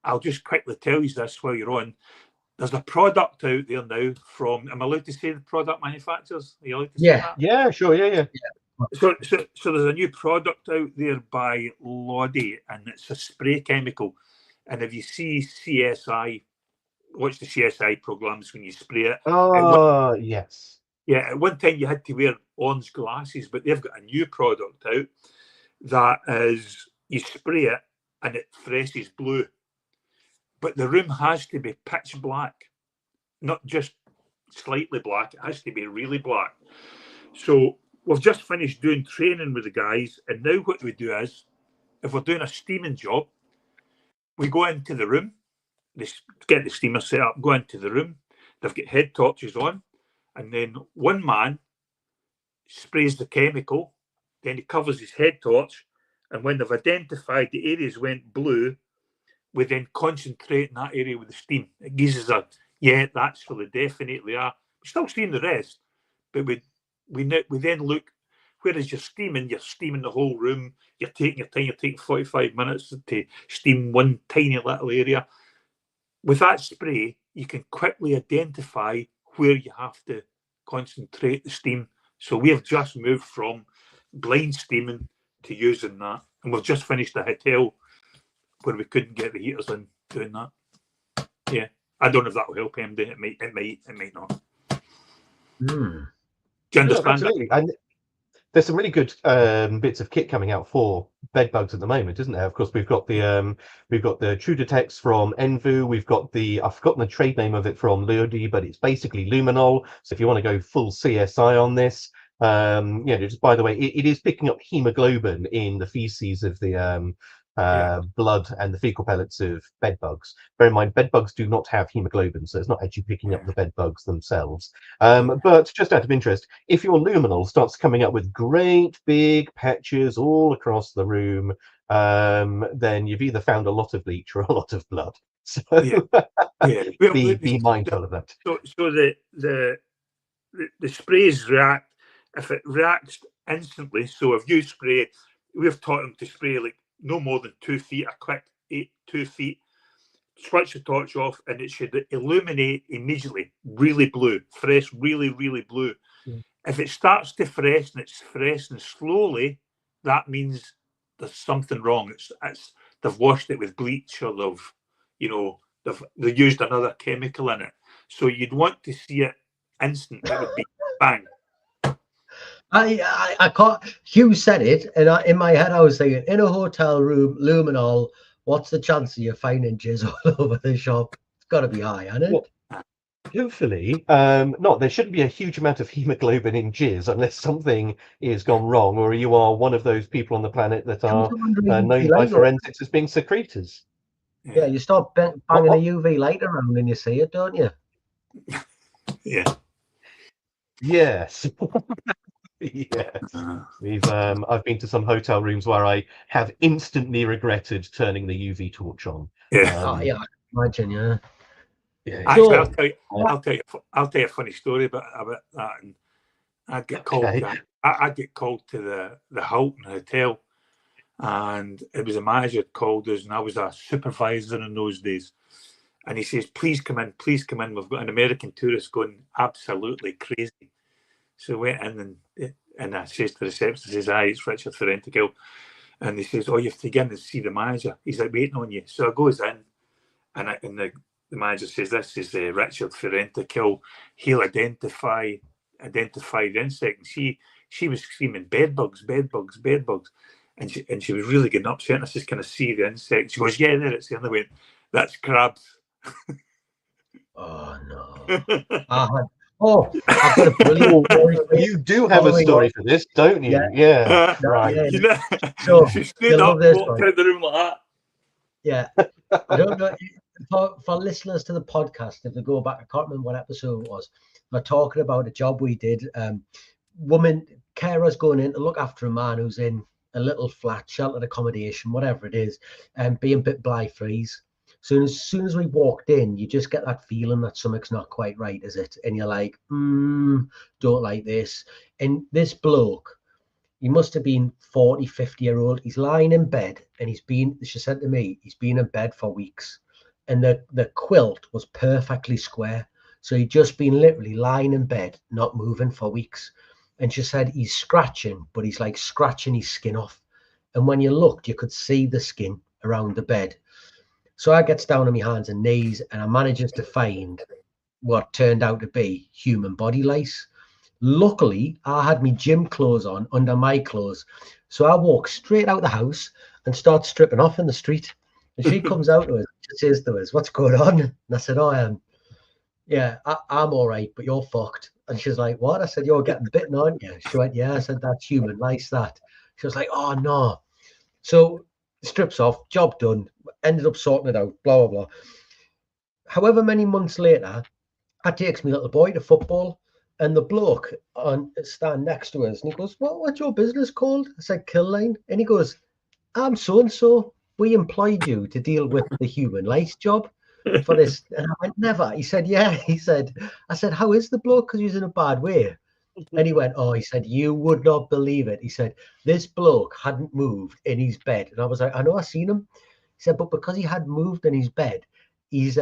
I'll just quickly tell you this while you're on. There's a product out there now from, am I allowed to say the product manufacturers? Are you allowed to say that? Yeah, sure, yeah. So there's a new product out there by Lodi, and it's a spray chemical. And if you see CSI, watch the CSI programs when you spray it. Oh, yes. Yeah, at one time you had to wear orange glasses, but they've got a new product out that is, you spray it and it freshes blue. But the room has to be pitch black, not just slightly black. It has to be really black. So we've just finished doing training with the guys, and now what we do is, if we're doing a steaming job, we go into the room, get the steamer set up, go into the room. They've got head torches on, and then one man sprays the chemical, then he covers his head torch, and when they've identified the areas went blue, we then concentrate in that area with the steam. It gives us that's for the definitely are. We're still seeing the rest, but we then look, whereas you're steaming the whole room, you're taking your time, you're taking 45 minutes to steam one tiny little area. With that spray, you can quickly identify where you have to concentrate the steam. So we have just moved from blind steaming to using that. And we've just finished a hotel where we couldn't get the heaters in doing that. Yeah. I don't know if that will help MD. It might not. Do you understand? Absolutely. And there's some really good bits of kit coming out for bed bugs at the moment, isn't there? Of course, we've got the True Detects from Envu. We've got I've forgotten the trade name of it from Lodi, but it's basically luminol. So if you want to go full CSI on this, just by the way, it is picking up hemoglobin in the feces of the blood and the fecal pellets of bed bugs. Bear in mind, bed bugs do not have hemoglobin, so it's not actually picking up the bed bugs themselves. But just out of interest, if your luminol starts coming up with great big patches all across the room, then you've either found a lot of bleach or a lot of blood. So be mindful of that. So the sprays react. if it reacts instantly, so if you spray, we've taught them to spray like no more than 2 feet, a quick 2 feet, switch the torch off, and it should illuminate immediately, really blue, fresh, really, really blue. Mm. If it starts to freshen, it's freshening slowly, that means there's something wrong. It's they've washed it with bleach, or they've used another chemical in it. So you'd want to see it instant. It would be bang. I can't. Hugh said it, and in my head I was thinking, in a hotel room, luminol, what's the chance of you finding jizz all over the shop? It's got to be high, hasn't it? Well, hopefully, not. There shouldn't be a huge amount of hemoglobin in jizz unless something is gone wrong, or you are one of those people on the planet that are known by forensics as being secretors. Yeah, you start banging a UV light around and you see it, don't you? Yeah. Yes. Yes. I've been to some hotel rooms where I have instantly regretted turning the UV torch on. Yeah. Yeah, I can imagine. Yeah. Actually, I'll tell you a funny story about that. And I'd get called. I'd get called to the Hilton Hotel, and it was a manager that called us, and I was a supervisor in those days. And he says, please come in. We've got an American tourist going absolutely crazy. So we went in, and I says to the receptionist, says, "Hi, it's Richard Ferrentical." And he says, "Oh, you have to get in and see the manager. He's like waiting on you." So I goes in, and the manager says, "This is Richard Ferrentical. He'll identify the insect." And she was screaming, "Bedbugs, bedbugs, bedbugs," and she was really getting upset. And I just kind of see the insect. She goes, "Yeah, there it's the other way. That's crabs." Oh no! I've got a brilliant story. You do have a story for this, don't you? Yeah. Right. Yeah. So she stood up, walked out the room like that. Yeah. I don't know. For listeners to the podcast, if they go back, I can't remember what episode it was. We're talking about a job we did. Woman carers going in to look after a man who's in a little flat, sheltered accommodation, whatever it is, and being bit by fleas. So as soon as we walked in, you just get that feeling that something's not quite right, is it? And you're like, don't like this. And this bloke, he must have been 40, 50-year-old. He's lying in bed, and she said to me, he's been in bed for weeks. And the quilt was perfectly square. So he'd just been literally lying in bed, not moving for weeks. And she said he's scratching, but he's like scratching his skin off. And when you looked, you could see the skin around the bed. So I gets down on my hands and knees, and I manages to find what turned out to be human body lice. Luckily, I had my gym clothes on under my clothes. So I walk straight out the house and start stripping off in the street. And she comes out to us, she says to us, "What's going on?" And I said, "Oh, I'm all right, but you're fucked." And she's like, "What?" I said, "You're getting bitten, aren't you?" She went, "Yeah." I said, "That's human lice, that." She was like, "Oh, no." So strips off, job done, ended up sorting it out, blah, blah, blah. However many months later, I takes my little boy to football, and the bloke stand next to us, and he goes, what's your business called? I said, Kill Line. And he goes, "I'm so-and-so. We employed you to deal with the human lice job for this." And I went, "Never." He said, "Yeah." I said, "How is the bloke?" Because he's in a bad way. And he went, "Oh," he said, "you would not believe it." He said, "This bloke hadn't moved in his bed." And I was like, "I know, I seen him." He said, "But because he hadn't moved in his bed, his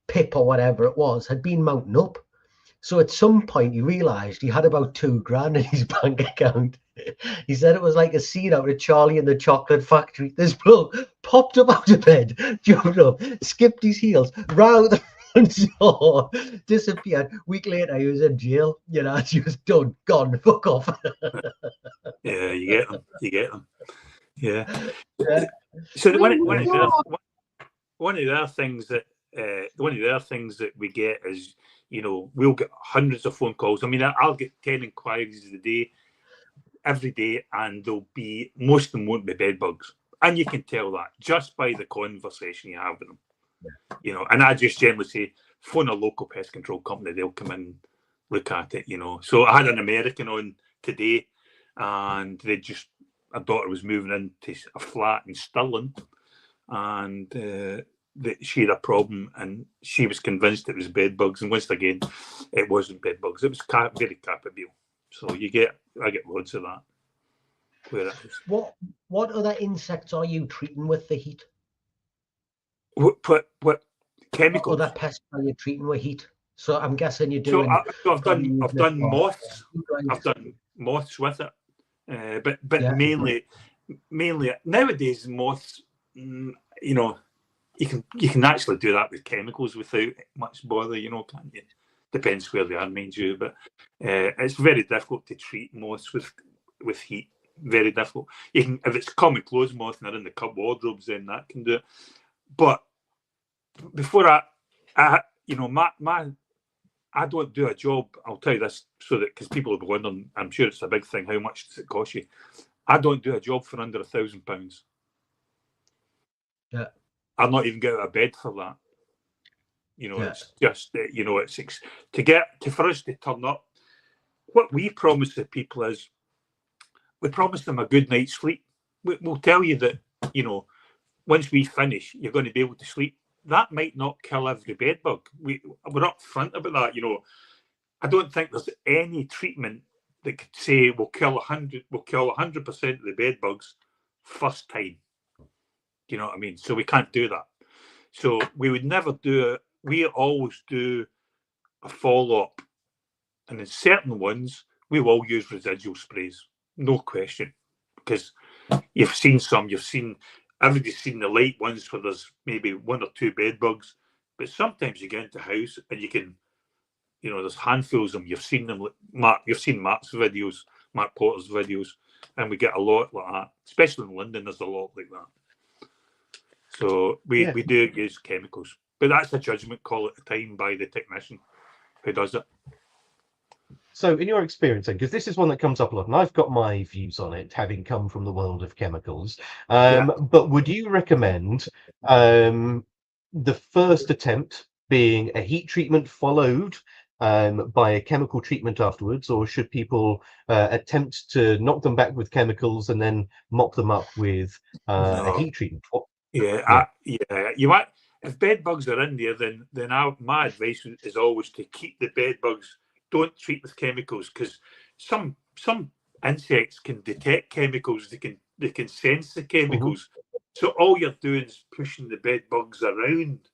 PIP or whatever it was had been mounting up. So at some point he realized he had about $2,000 in his bank account." He said it was like a scene out of Charlie and the Chocolate Factory. This bloke popped up out of bed, jumped up, skipped his heels, round the front door, disappeared. Week later, he was in jail. She was done, gone, fuck off. Yeah, you get them. Yeah. So one of the other things that we get is, we'll get hundreds of phone calls. I mean, I'll get 10 inquiries a day, every day, and most of them won't be bed bugs. And you can tell that just by the conversation you have with them. Yeah. And I just generally say, phone a local pest control company, they'll come in, look at it, So I had an American on today, and a daughter was moving into a flat in Stirling, and she had a problem, and she was convinced it was bed bugs. And once again, it wasn't bed bugs. It was very capable. So I get loads of that. Where it is. What other insects are you treating with the heat? What What chemicals? other pests are you treating with heat? So I'm guessing you're So, doing. I've done moths. Right. I've done moths with it, but Yeah. mainly nowadays moths. You know, you can actually do that with chemicals without much bother. You know, can't you? Depends where they are, mind you, but it's very difficult to treat moths with heat. Very difficult. You can, if it's common clothes moth and they're in the cub wardrobes, then that can do it. But before I don't do a job. I'll tell you this so that because people will be wondering, I'm sure it's a big thing. How much does it cost you? I don't do a job for under £1,000. Yeah. I'll not even get out of bed for that. You know, Yeah. it's just it's for us to turn up. What we promise the people is we promise them a good night's sleep. We'll tell you that once we finish, you're going to be able to sleep. That might not kill every bed bug. We're up front about that. I don't think there's any treatment that could say we'll kill 100% of the bed bugs first time. Do you know what I mean? So we can't do that. So we would never do it. We always do a follow-up. And in certain ones, we will use residual sprays. No question. Because everybody's seen the light ones where there's maybe one or two bed bugs. But sometimes you get into a house and you can, there's handfuls of them. You've seen them. You've seen Mark Porter's videos, and we get a lot like that. Especially in London, there's a lot like that. So we do use chemicals, but that's a judgment call at the time by the technician who does it. So in your experience, because this is one that comes up a lot, and I've got my views on it, having come from the world of chemicals, but would you recommend the first attempt being a heat treatment followed by a chemical treatment afterwards, or should people attempt to knock them back with chemicals and then mop them up with a heat treatment? You might. If bed bugs are in there, then my advice is always to keep the bed bugs. Don't treat with chemicals, because some insects can detect chemicals. They can sense the chemicals. Mm-hmm. So all you're doing is pushing the bed bugs around.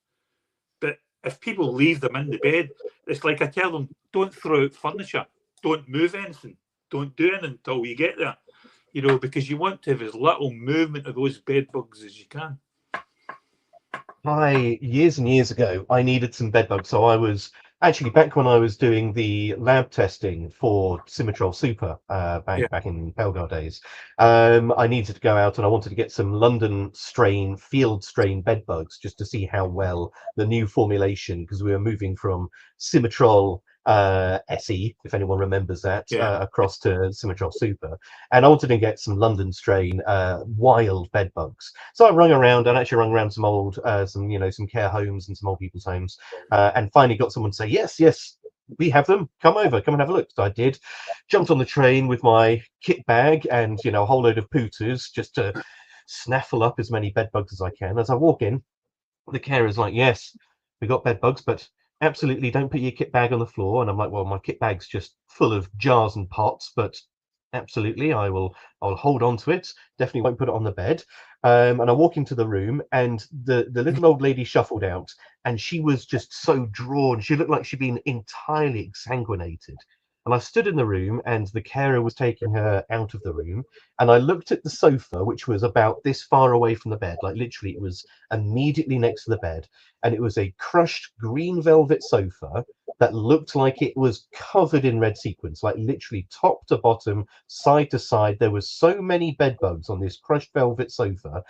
But if people leave them in the bed, it's like I tell them, don't throw out furniture, don't move anything, don't do anything until you get there. Because you want to have as little movement of those bed bugs as you can. Years and years ago, I needed some bed bugs. So I was actually back when I was doing the lab testing for Symmetrol Super back in Pelgar days. I needed to go out and I wanted to get some London strain, field strain bed bugs just to see how well the new formulation, because we were moving from Symmetrol SE, if anyone remembers that, across to Symmetrol Super, and I wanted to get some London strain wild bed bugs. So I rung around some old some care homes and some old people's homes, and finally got someone to say yes, we have them, come and have a look. So I did, jumped on the train with my kit bag and a whole load of pooters just to snaffle up as many bed bugs as I can. As I walk in, the carer's like, yes, we got bed bugs, but absolutely don't put your kit bag on the floor. And I'm like, well, my kit bag's just full of jars and pots, but absolutely, I'll hold on to it. Definitely won't put it on the bed. And I walk into the room, and the little old lady shuffled out, and she was just so drawn. She looked like she'd been entirely exsanguinated. And I stood in the room, and the carer was taking her out of the room. And I looked at the sofa, which was about this far away from the bed, like literally it was immediately next to the bed. And it was a crushed green velvet sofa that looked like it was covered in red sequins, like literally top to bottom, side to side. There was so many bed bugs on this crushed velvet sofa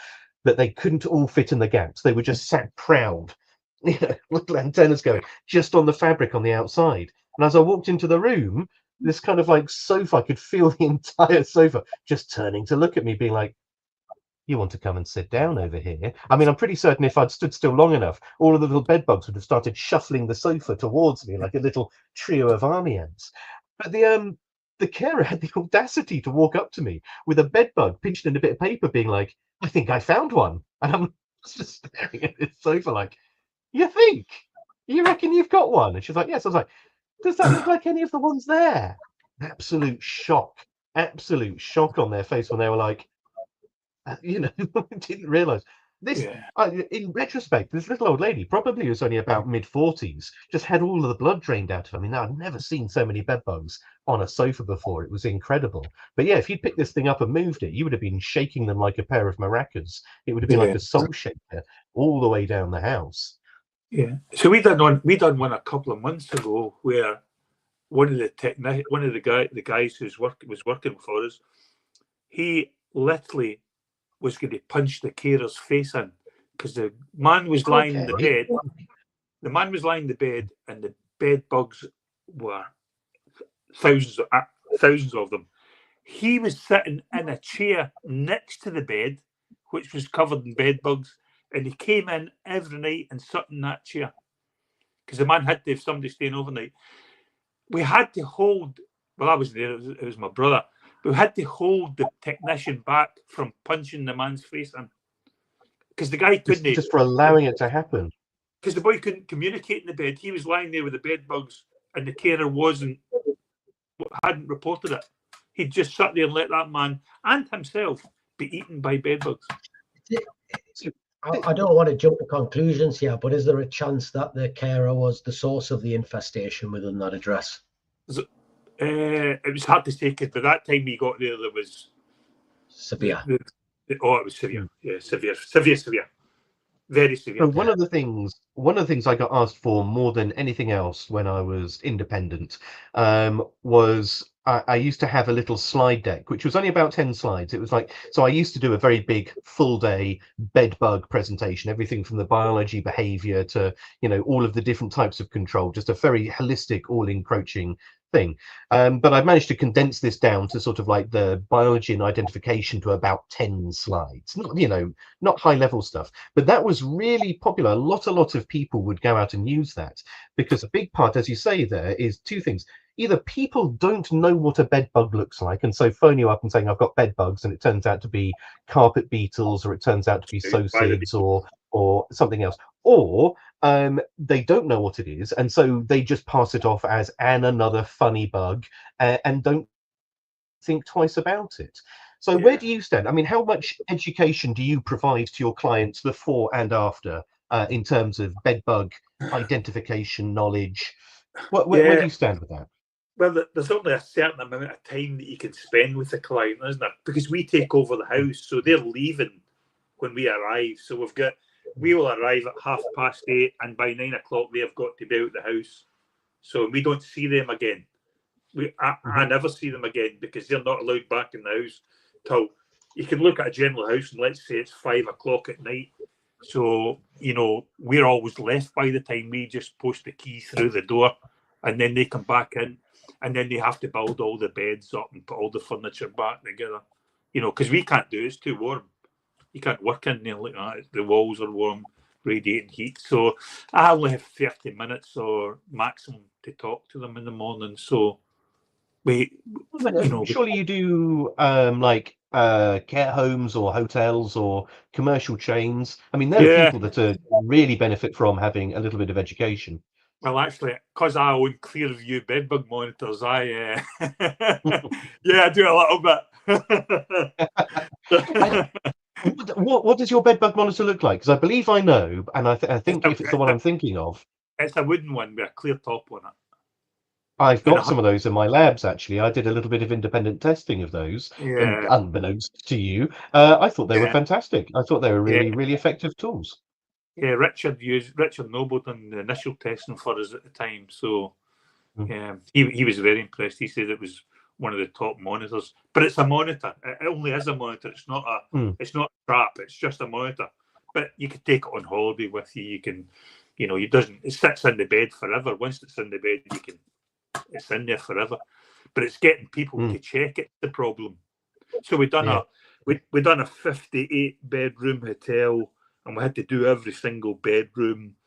that they couldn't all fit in the gaps. They were just sat proud, little antennas going just on the fabric on the outside. And as I walked into the room, this kind of like sofa, I could feel the entire sofa just turning to look at me, being like, you want to come and sit down over here? I mean, I'm pretty certain if I'd stood still long enough, all of the little bed bugs would have started shuffling the sofa towards me like a little trio of army ants. But the carer had the audacity to walk up to me with a bed bug pinched in a bit of paper, being like, I think I found one. And I'm just staring at this sofa like, you think? You reckon you've got one? And she's like, yes. I was like, does that look like any of the ones there? absolute shock on their face when they were like, didn't realise this. Yeah. In retrospect, this little old lady probably was only about mid-40s, just had all of the blood drained out of her. I mean, I've never seen so many bedbugs on a sofa before. It was incredible. But yeah, if you'd picked this thing up and moved it, you would have been shaking them like a pair of maracas. It would have been like a soul shaker all the way down the house. Yeah. So we done one a couple of months ago where one of the guys who was working for us, he literally was going to punch the carer's face in because the man was lying in the bed. The man was lying in the bed, and the bed bugs were thousands of them. He was sitting in a chair next to the bed, which was covered in bed bugs, and he came in every night and sat in that chair because the man had to have somebody staying overnight. We had to hold. Well, I wasn't there. It was my brother. We had to hold the technician back from punching the man's face in because the guy couldn't. Just for allowing it to happen. Because the boy couldn't communicate in the bed. He was lying there with the bed bugs, and the carer hadn't reported it. He'd just sat there and let that man and himself be eaten by bed bugs. I don't want to jump to conclusions here, but is there a chance that the carer was the source of the infestation within that address? It was hard to say because by that time we got there was severe. It was severe. Yeah, severe. Very severe. So one of the things I got asked for more than anything else when I was independent was I used to have a little slide deck, which was only about 10 slides. It was like, so I used to do a very big full day bedbug presentation, everything from the biology, behavior to, all of the different types of control, just a very holistic, all encroaching thing. But I've managed to condense this down to sort of like the biology and identification to about 10 slides, not high level stuff, but that was really popular. A lot of people would go out and use that because a big part, as you say, there is two things. Either people don't know what a bed bug looks like, and so phone you up and saying, I've got bed bugs, and it turns out to be carpet beetles, or it turns out to be sosids, or something else. Or they don't know what it is, and so they just pass it off as another funny bug and don't think twice about it. So where do you stand? I mean, how much education do you provide to your clients before and after in terms of bed bug identification knowledge? Where do you stand with that? Well, there's only a certain amount of time that you can spend with the client, isn't there? Because we take over the house, so they're leaving when we arrive. So we will arrive at 8:30, and by 9 o'clock they've got to be out the house. So we don't see them again. I never see them again because they're not allowed back in the house till you can look at a general house and let's say it's 5 o'clock at night. So, we're always left by the time we just post the key through the door, and then they come back in, and then they have to build all the beds up and put all the furniture back together, because we can't do it. It's too warm. You can't work in there like that. The walls are warm, radiating heat. So I only have 30 minutes or maximum to talk to them in the morning. So surely you do like care homes or hotels or commercial chains. I mean, there are people that really benefit from having a little bit of education. Well, actually, because I own Clearview bedbug monitors, I do a little bit. What does your bedbug monitor look like? Because I believe I know, and I think if it's the one I'm thinking of, it's a wooden one with a clear top on it. I've got some of those in my labs, actually. I did a little bit of independent testing of those, unbeknownst to you. I thought they were fantastic. I thought they were really, really effective tools. Yeah, Richard Noble done the initial testing for us at the time. So he was very impressed. He said it was one of the top monitors. But it's a monitor. It only is a monitor. It's not it's not a trap. It's just a monitor. But you can take it on holiday with you. You can, it sits in the bed forever. Once it's in the bed, it's in there forever. But it's getting people to check it, the problem. So we done a 58 bedroom hotel, and we had to do every single bedroom,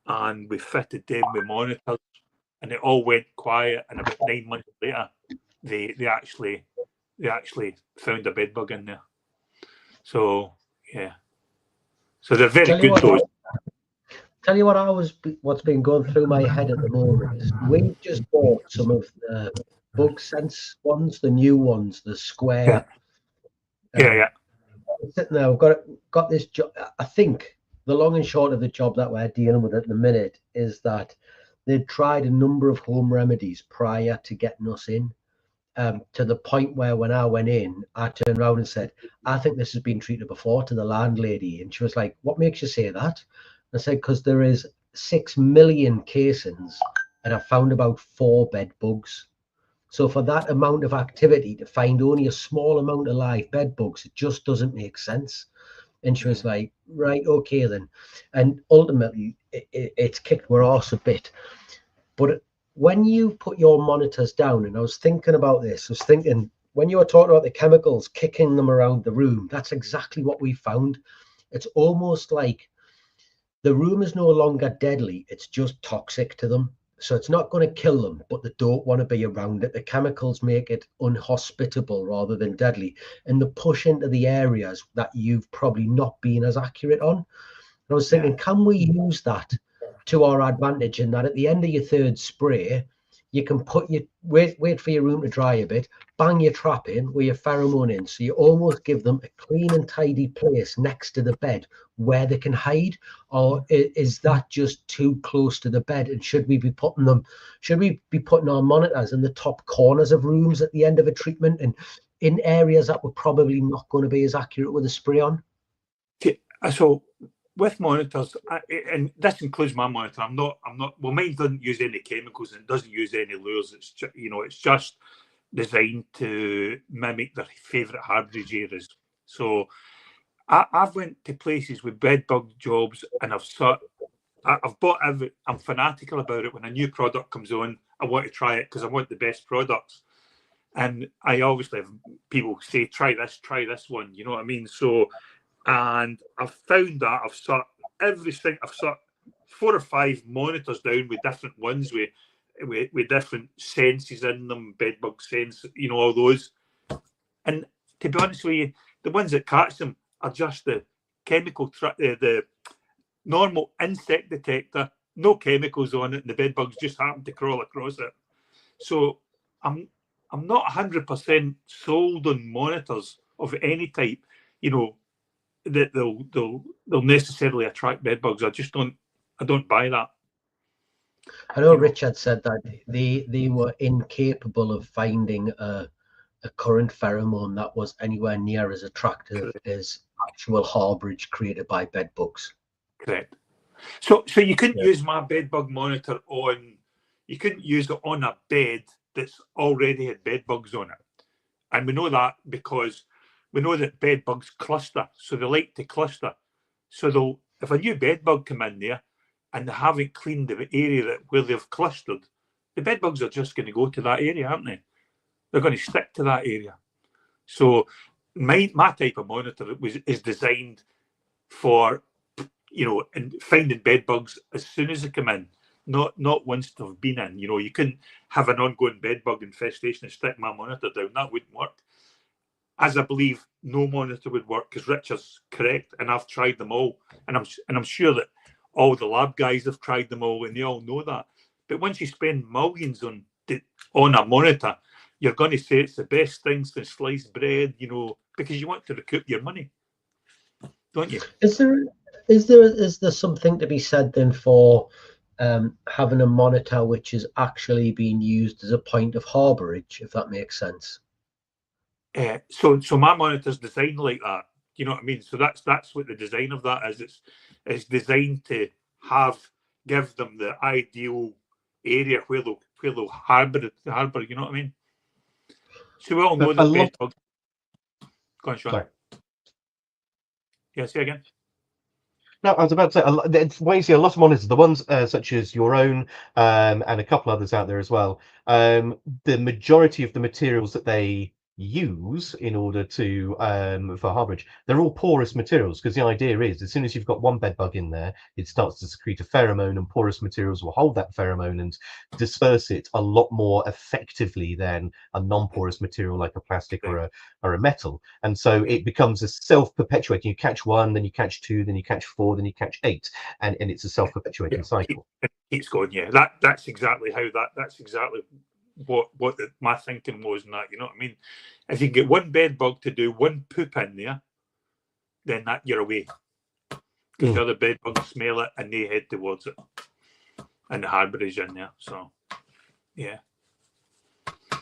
and we fitted them with monitors, and it all went quiet. And about 9 months later, they actually found a bedbug in there. So so they're very good. Those. Tell you what's been going through my head at the moment is we've just bought some of the bug sense ones, the new ones, the square. Yeah. Sitting there, we've got this job. I think the long and short of the job that we're dealing with at the minute is that they'd tried a number of home remedies prior to getting us in, to the point where when I went in, I turned around and said, I think this has been treated before, to the landlady. And she was like, what makes you say that? I said, because there is 6 million casings and I found about 4 bed bugs. So for that amount of activity to find only a small amount of live bed bugs, it just doesn't make sense. And she was like, right, okay then. And ultimately, it's kicked our arse a bit. But when you put your monitors down, and I was thinking about this, I was thinking, when you were talking about the chemicals, kicking them around the room, that's exactly what we found. It's almost like the room is no longer deadly, it's just toxic to them. So it's not going to kill them, but they don't want to be around it. The chemicals make it unhospitable rather than deadly. And they push into the areas that you've probably not been as accurate on. And I was thinking, can we use that to our advantage in that at the end of your third spray, you can put your wait for your room to dry a bit, bang your trap in with your pheromone in. So you almost give them a clean and tidy place next to the bed where they can hide. Or is that just too close to the bed? And should we be putting our monitors in the top corners of rooms at the end of a treatment and in areas that we're probably not going to be as accurate with a spray on? So with monitors, and this includes my monitor, I'm not. Well, mine doesn't use any chemicals and doesn't use any lures. It's just, it's just designed to mimic their favourite harborage areas. So I've went to places with bedbug jobs, and I've bought every. I'm fanatical about it. When a new product comes on, I want to try it because I want the best products. And I obviously have people say, try this one. You know what I mean? So. And I've found that I've shut 4 or 5 monitors down with different ones with different senses in them, bedbug sense, all those. And to be honest with you, the ones that catch them are just the chemical, the normal insect detector, no chemicals on it, and the bedbugs just happen to crawl across it. So I'm not 100% sold on monitors of any type, that they'll necessarily attract bedbugs. I don't buy that. I know Richard said that they were incapable of finding a current pheromone that was anywhere near as attractive as actual harborage created by bedbugs. Correct. So you couldn't use my bedbug monitor you couldn't use it on a bed that's already had bedbugs on it. And we know that because we know that bedbugs cluster, so they like to cluster. So if a new bedbug come in there and they haven't cleaned the area where they've clustered, the bedbugs are just going to go to that area, aren't they? They're going to stick to that area. So my type of monitor is designed for, and finding bedbugs as soon as they come in, not once they've been in. You couldn't have an ongoing bedbug infestation and stick my monitor down. That wouldn't work. As I believe no monitor would work, because Richard's correct, and I've tried them all, and I'm sure that all the lab guys have tried them all, and they all know that. But once you spend millions on a monitor, you're going to say it's the best thing since sliced bread, because you want to recoup your money, don't you? Is there something to be said then for having a monitor which is actually being used as a point of harborage, if that makes sense? So my monitor's designed like that. You know what I mean? So that's what the design of that is. It's designed to give them the ideal area where they'll harbour. You know what I mean? So we all know that bedbugs. Go on, Sean. Sorry. Yeah, say again. No, I was about to say, it's where you see a lot of monitors, the ones such as your own and a couple others out there as well. The majority of the materials that they use in order to for harborage, they're all porous materials, because the idea is as soon as you've got one bed bug in there, it starts to secrete a pheromone, and porous materials will hold that pheromone and disperse it a lot more effectively than a non-porous material like a plastic or a metal. And so it becomes a self-perpetuating. You catch one, then you catch two, then you catch four, then you catch 8, and it's a self-perpetuating cycle. It's going, yeah. That's exactly how that's exactly my thinking was in that. You know what I mean? If you can get one bed bug to do one poop in there, then that you're away. Because the other bed bugs smell it and they head towards it. And the harbour is in there. So, yeah.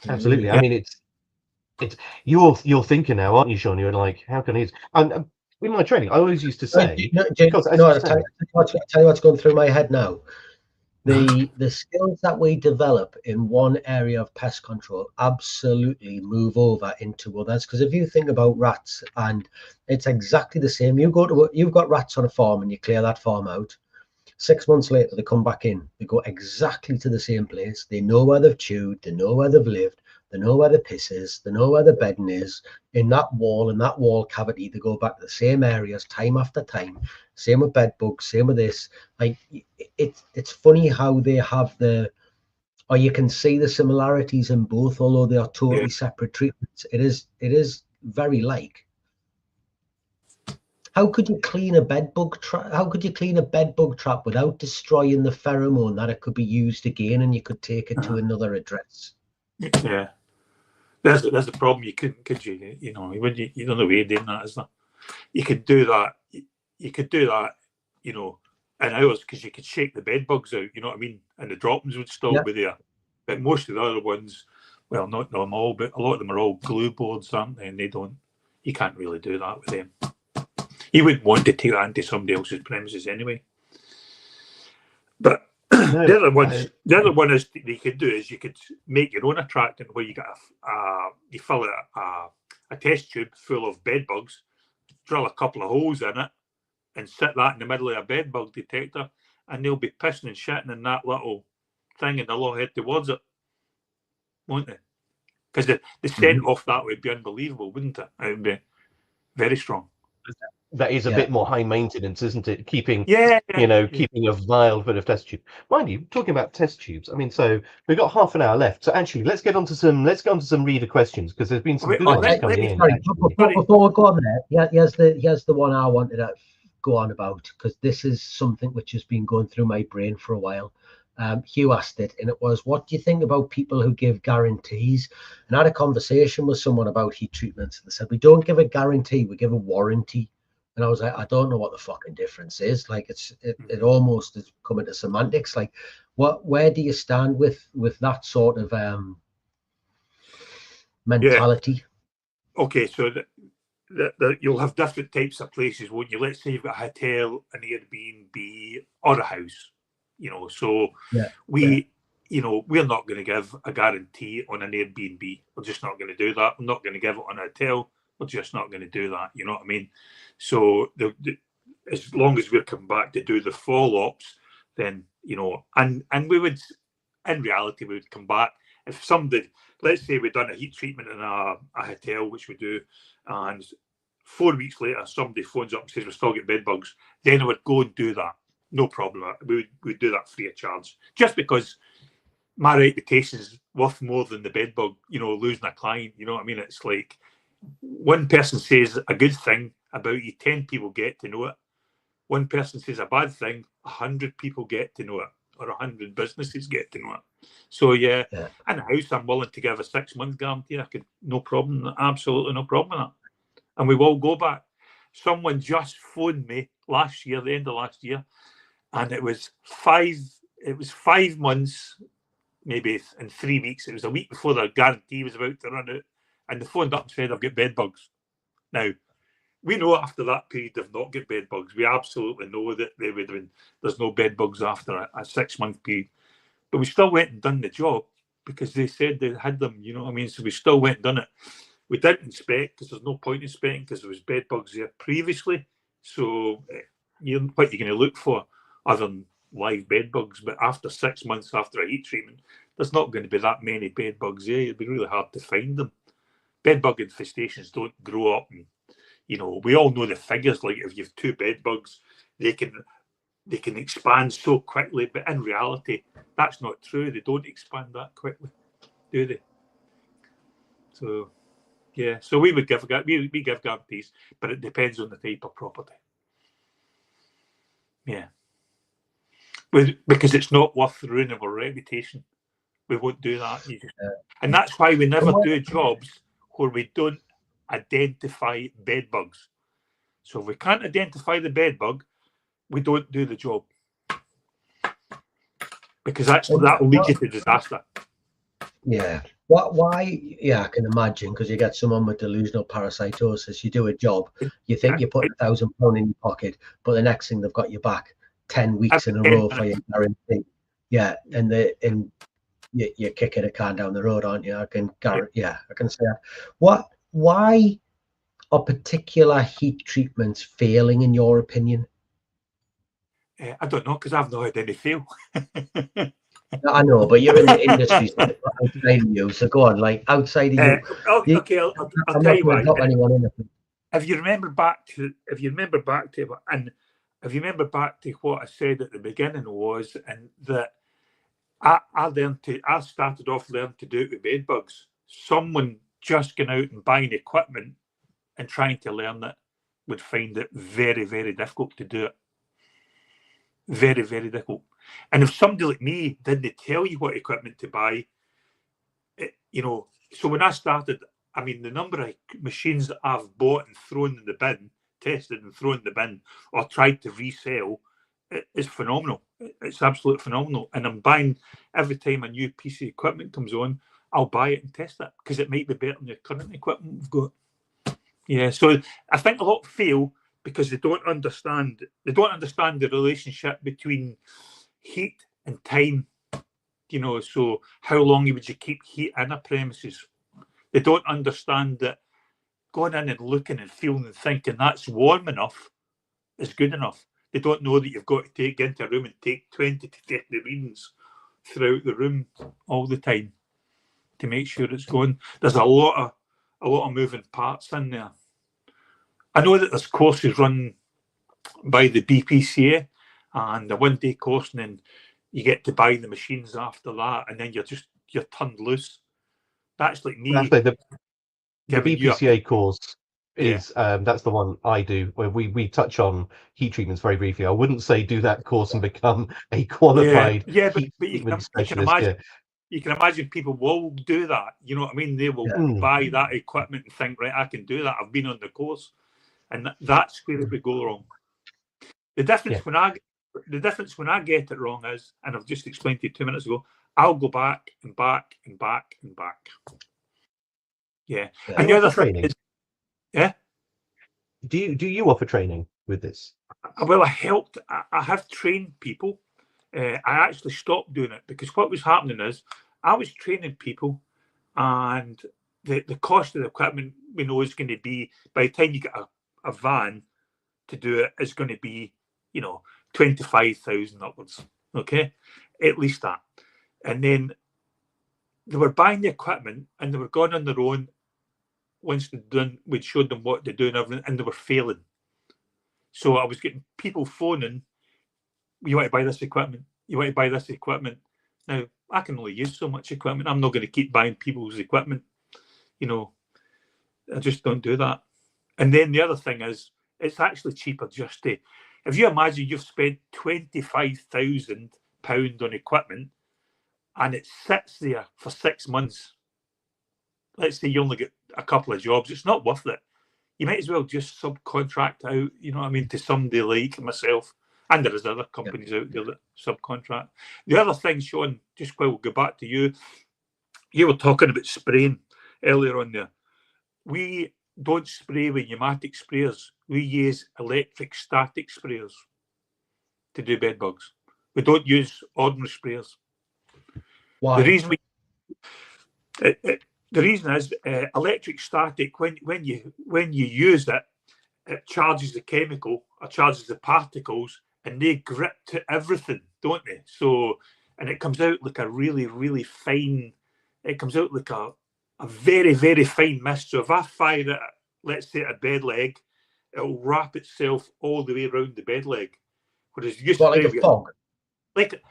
Absolutely. Yeah. I mean, it's you're thinking now, aren't you, Sean? You're like, how can it? And in my training, I always used to say, because as you I'll say, tell you what's going through my head now. The skills that we develop in one area of pest control absolutely move over into others. Because if you think about rats, and it's exactly the same. You've got rats on a farm and you clear that farm out. 6 months later, they come back in. They go exactly to the same place. They know where they've chewed. They know where they've lived. They know where the piss is. They know where the bedding is. In that wall cavity, they go back to the same areas time after time. Same with bed bugs. Same with this. Like it's funny how they have or you can see the similarities in both, although they are totally separate treatments. It is very like. How could you clean a bedbug trap? How could you clean a bedbug trap without destroying the pheromone that it could be used again, and you could take it to another address? Yeah, there's the problem. You couldn't, could you? You know, you don't know way of doing that, is there? You could do that. You could do that. You know, in hours because you could shake the bed bugs out. You know what I mean? And the droppings would still be there. But most of the other ones, well, not them all, but a lot of them are all glue boards, aren't they? And they don't. You can't really do that with them. You wouldn't want to take that into somebody else's premises anyway. But the other one is you could do is you could make your own attractant where you get you fill a test tube full of bed bugs, drill a couple of holes in it, and sit that in the middle of a bed bug detector, and they'll be pissing and shitting in that little thing, and they'll all head towards it, won't they? Because the scent off that would be unbelievable, wouldn't it? It would be very strong. That is a bit more high maintenance, isn't it? Keeping a vial full of test tube. Mind you, talking about test tubes, I mean, so we've got half an hour left. So actually, let's get on to some reader questions, because there's been some good ones coming in. Before we go on there, here's the one I wanted to go on about, because this is something which has been going through my brain for a while. Hugh asked it, and it was, what do you think about people who give guarantees? And I had a conversation with someone about heat treatments, and they said, we don't give a guarantee, we give a warranty. And I was like, I don't know what the fucking difference is. Like, it almost is coming to semantics. Like, where do you stand with that sort of mentality? Yeah. Okay, so you'll have different types of places, won't you? Let's say you've got a hotel, an Airbnb, or a house. You know, so we're not going to give a guarantee on an Airbnb. We're just not going to do that. We're not going to give it on a hotel. We're just not going to do that. You know what I mean? So as long as we're coming back to do the follow-ups, then, you know, and we would, in reality, we would come back. If somebody, let's say we've done a heat treatment in a hotel, which we do, and 4 weeks later, somebody phones up and says, we're still getting bed bugs, then I would go and do that. No problem. We would do that free of charge. Just because my reputation is worth more than the bed bug, you know, losing a client. You know what I mean? It's like one person says a good thing about you, 10 people get to know it. One person says a bad thing, 100 people get to know it, or 100 businesses get to know it. So in a house, I'm willing to give a 6-month guarantee. I could, no problem, absolutely no problem with that. And we will go back. Someone just phoned me last year, the end of last year, and it was 5 months, maybe in 3 weeks. It was a week before the guarantee was about to run out, and they phoned up and said, I've got bed bugs. Now, we know after that period they've not got bed bugs. We absolutely know that they would have been, there's no bed bugs after a 6-month period. But we still went and done the job because they said they had them, you know what I mean? So we still went and done it. We didn't inspect because there's no point inspecting because there was bed bugs there previously. So what you're going to look for other than live bed bugs. But after 6 months after a heat treatment, there's not going to be that many bed bugs there. It'd be really hard to find them. Bed bug infestations don't grow up, and you know, we all know the figures. Like if you have 2 bed bugs, they can expand so quickly, but in reality, that's not true. They don't expand that quickly, do they? So, yeah. So we would give guarantees, but it depends on the type of property. Yeah, because it's not worth ruining our reputation We won't do that. And that's why we never do jobs where we don't identify bed bugs. So if we can't identify the bed bug, we don't do the job. Because that will lead you to disaster. Yeah. Why? Yeah, I can imagine, because you get someone with delusional parasitosis. You do a job, you think you're putting £1,000 in your pocket, but the next thing they've got you back 10 weeks in a row for your guarantee. Yeah, and you're kicking a can down the road, aren't you? I can guarantee. Yeah, I can say that. Why are particular heat treatments failing, in your opinion? I don't know, because I've not had any fail. I know, but you're in the industry, so outside of you. So go on, like outside of you. Okay, I'll tell you why. If you remember back to what I said at the beginning was, and that I started off learning to do it with bed bugs. Someone just going out and buying equipment and trying to learn it would find it very, very difficult to do it. Very, very difficult. And if somebody like me didn't tell you what equipment to buy, so when I started, I mean, the number of machines that I've bought and thrown in the bin, tested and thrown in the bin, or tried to resell, is phenomenal. It's absolutely phenomenal. And I'm buying, every time a new piece of equipment comes on, I'll buy it and test it, because it might be better than the current equipment we've got. Yeah, so I think a lot fail because they don't understand the relationship between heat and time. So how long would you keep heat in a premises? They don't understand that going in and looking and feeling and thinking that's warm enough is good enough. They don't know that you've got to take into a room and take 20 to 30 readings throughout the room all the time to make sure it's going. There's a lot of moving parts in there. I know that there's courses run by the BPCA and a one-day course, and then you get to buy the machines after that, and then you're turned loose. That's like me. The BPCA course is that's the one I do, where we touch on heat treatments very briefly. I wouldn't say do that course and become a qualified heat treatment specialist. You can imagine people will do that. You know what I mean? They will buy that equipment and think, right, I can do that. I've been on the course, and that's where it would go wrong. The difference when I get it wrong is, and I've just explained to you 2 minutes ago, I'll go back and back and back and back. Yeah. And the other thing is, do you offer training with this? Well, I have trained people. I actually stopped doing it because what was happening is I was training people, and the cost of the equipment we know is going to be, by the time you get a van to do it, is going to be 25,000 upwards. Okay, at least that. And then they were buying the equipment and they were going on their own. Once we'd showed them what to do and everything, and they were failing. So I was getting people phoning, you want to buy this equipment? You want to buy this equipment? Now, I can only use so much equipment. I'm not going to keep buying people's equipment. I just don't do that. And then the other thing is, it's actually cheaper just to, if you imagine you've spent £25,000 on equipment and it sits there for 6 months, let's say you only get a couple of jobs, it's not worth it. You might as well just subcontract out, to somebody like myself. And there is other companies out there that subcontract. The other thing, Sean, just while we'll go back to you, you were talking about spraying earlier on there. We don't spray with pneumatic sprayers. We use electric static sprayers to do bed bugs. We don't use ordinary sprayers. Why? The reason is electric static. When you use it, it charges the chemical or charges the particles, and they grip to everything, don't they? So, and it comes out like a really, really fine. It comes out like a very, very fine mist. So if I fire it, let's say at a bed leg, it'll wrap itself all the way around the bed leg. Whereas you like a fog. Like a fog.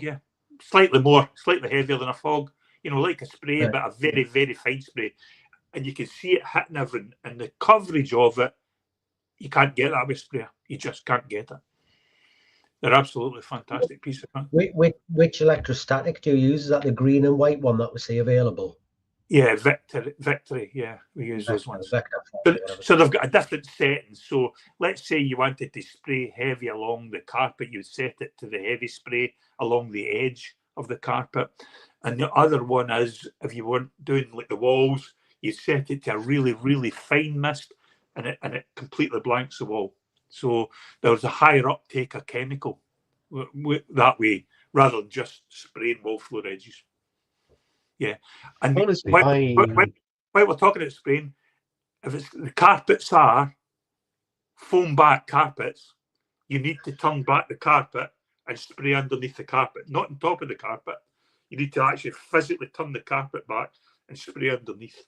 Yeah, slightly heavier than a fog. Like a spray, but a very, very fine spray. And you can see it hitting everything. And the coverage of it, you can't get that with a sprayer. You just can't get it. They're absolutely fantastic piece of kit. Which electrostatic do you use? Is that the green and white one that we see available? Yeah, Victory. Yeah, we use those ones. Vector, So they've got a different setting. So let's say you wanted to spray heavy along the carpet, you set it to the heavy spray along the edge of the carpet. And the other one is, if you weren't doing like the walls, you set it to a really, really fine mist, and it completely blanks the wall. So there's a higher uptake of chemical that way, rather than just spraying wall floor edges. Yeah, and Honestly, while we're talking about spraying, if it's the carpets are foam back carpets, you need to turn back the carpet and spray underneath the carpet, not on top of the carpet. You need to actually physically turn the carpet back and spray underneath.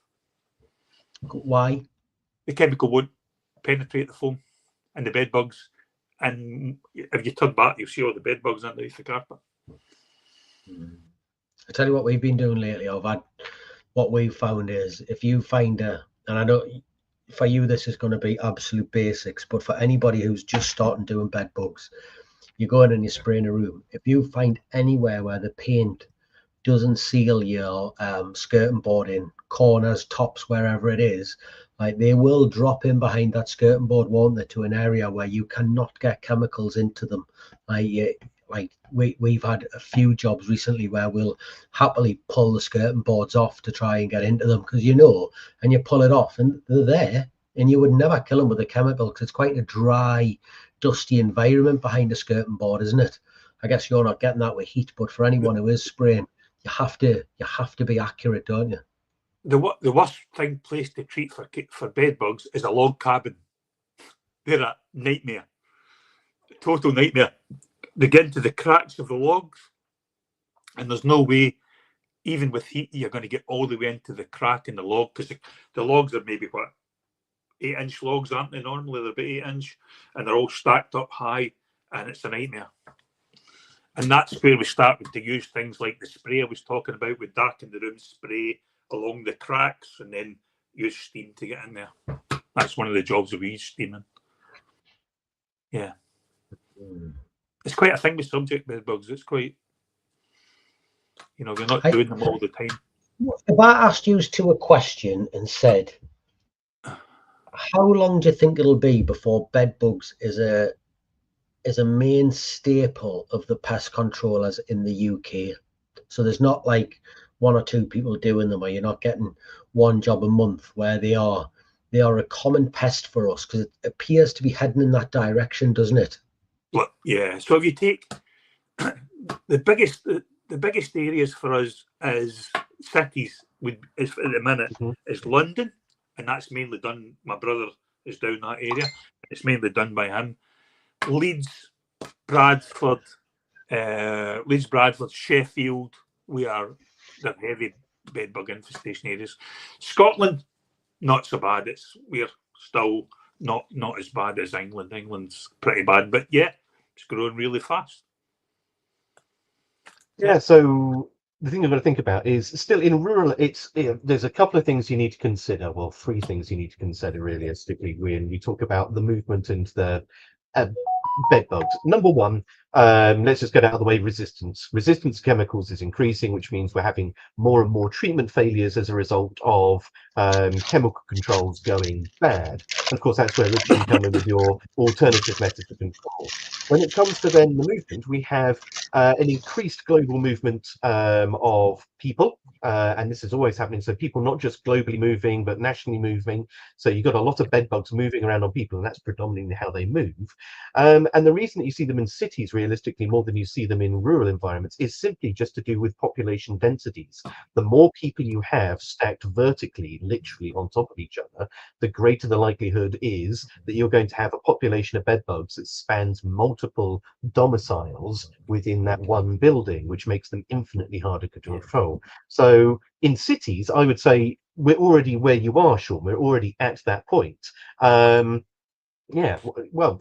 Why? The chemical won't penetrate the foam and the bed bugs. And if you turn back, you'll see all the bed bugs underneath the carpet. I tell you what we've been doing lately. What we've found is, if you find and I know for you this is going to be absolute basics, but for anybody who's just starting doing bed bugs, you go in and you spray in a room. If you find anywhere where the paint doesn't seal your skirting board in, corners, tops, wherever it is, like, they will drop in behind that skirting board, won't they, to an area where you cannot get chemicals into them. Like we've had a few jobs recently where we'll happily pull the skirting boards off to try and get into them, because and you pull it off and they're there, and you would never kill them with a chemical, because it's quite a dry, dusty environment behind a skirting board, isn't it? I guess you're not getting that with heat, but for anyone who is spraying, you have to be accurate, don't you? The worst place to treat for bed bugs is a log cabin. They're a nightmare, a total nightmare. They get into the cracks of the logs, and there's no way, even with heat, you're going to get all the way into the crack in the log, because the logs are maybe 8-inch logs, aren't they? Normally they're about 8-inch, and they're all stacked up high, and it's a nightmare. And that's where we started to use things like the spray I was talking about, with darken the room spray along the cracks, and then use steam to get in there. That's one of the jobs that we use steaming. Yeah. It's quite a thing with subject bed bugs. It's quite, we're not doing them all the time. If I asked you a question and said, how long do you think it'll be before bed bugs is a main staple of the pest controllers in the UK? So there's not like one or two people doing them, or you're not getting one job a month, where they are a common pest for us, because it appears to be heading in that direction, doesn't it? Well, yeah. So if you take the biggest areas for us as cities at the minute is London, and that's mainly done. My brother is down that area. It's mainly done by him. Leeds, Bradford, Sheffield. They're heavy bedbug infestation areas. Scotland, not so bad. We're still not as bad as England. England's pretty bad, but yeah, it's growing really fast. Yeah, so the thing you've got to think about is, still in rural, there's a couple of things you need to consider. Well, 3 things you need to consider realistically when we talk about the movement and the bed bugs. Number one, let's just get out of the way, resistance. Resistance to chemicals is increasing, which means we're having more and more treatment failures as a result of chemical controls going bad. And of course, that's where Richard can come in with your alternative methods of control. When it comes to then the movement, we have an increased global movement of people. And this is always happening. So people not just globally moving, but nationally moving. So you've got a lot of bed bugs moving around on people, and that's predominantly how they move. And the reason that you see them in cities realistically more than you see them in rural environments is simply just to do with population densities. The more people you have stacked vertically, literally on top of each other, the greater the likelihood is that you're going to have a population of bed bugs that spans multiple domiciles within that one building, which makes them infinitely harder to control. So in cities, I would say we're already where you are, Sean. We're already at that point. Yeah, well,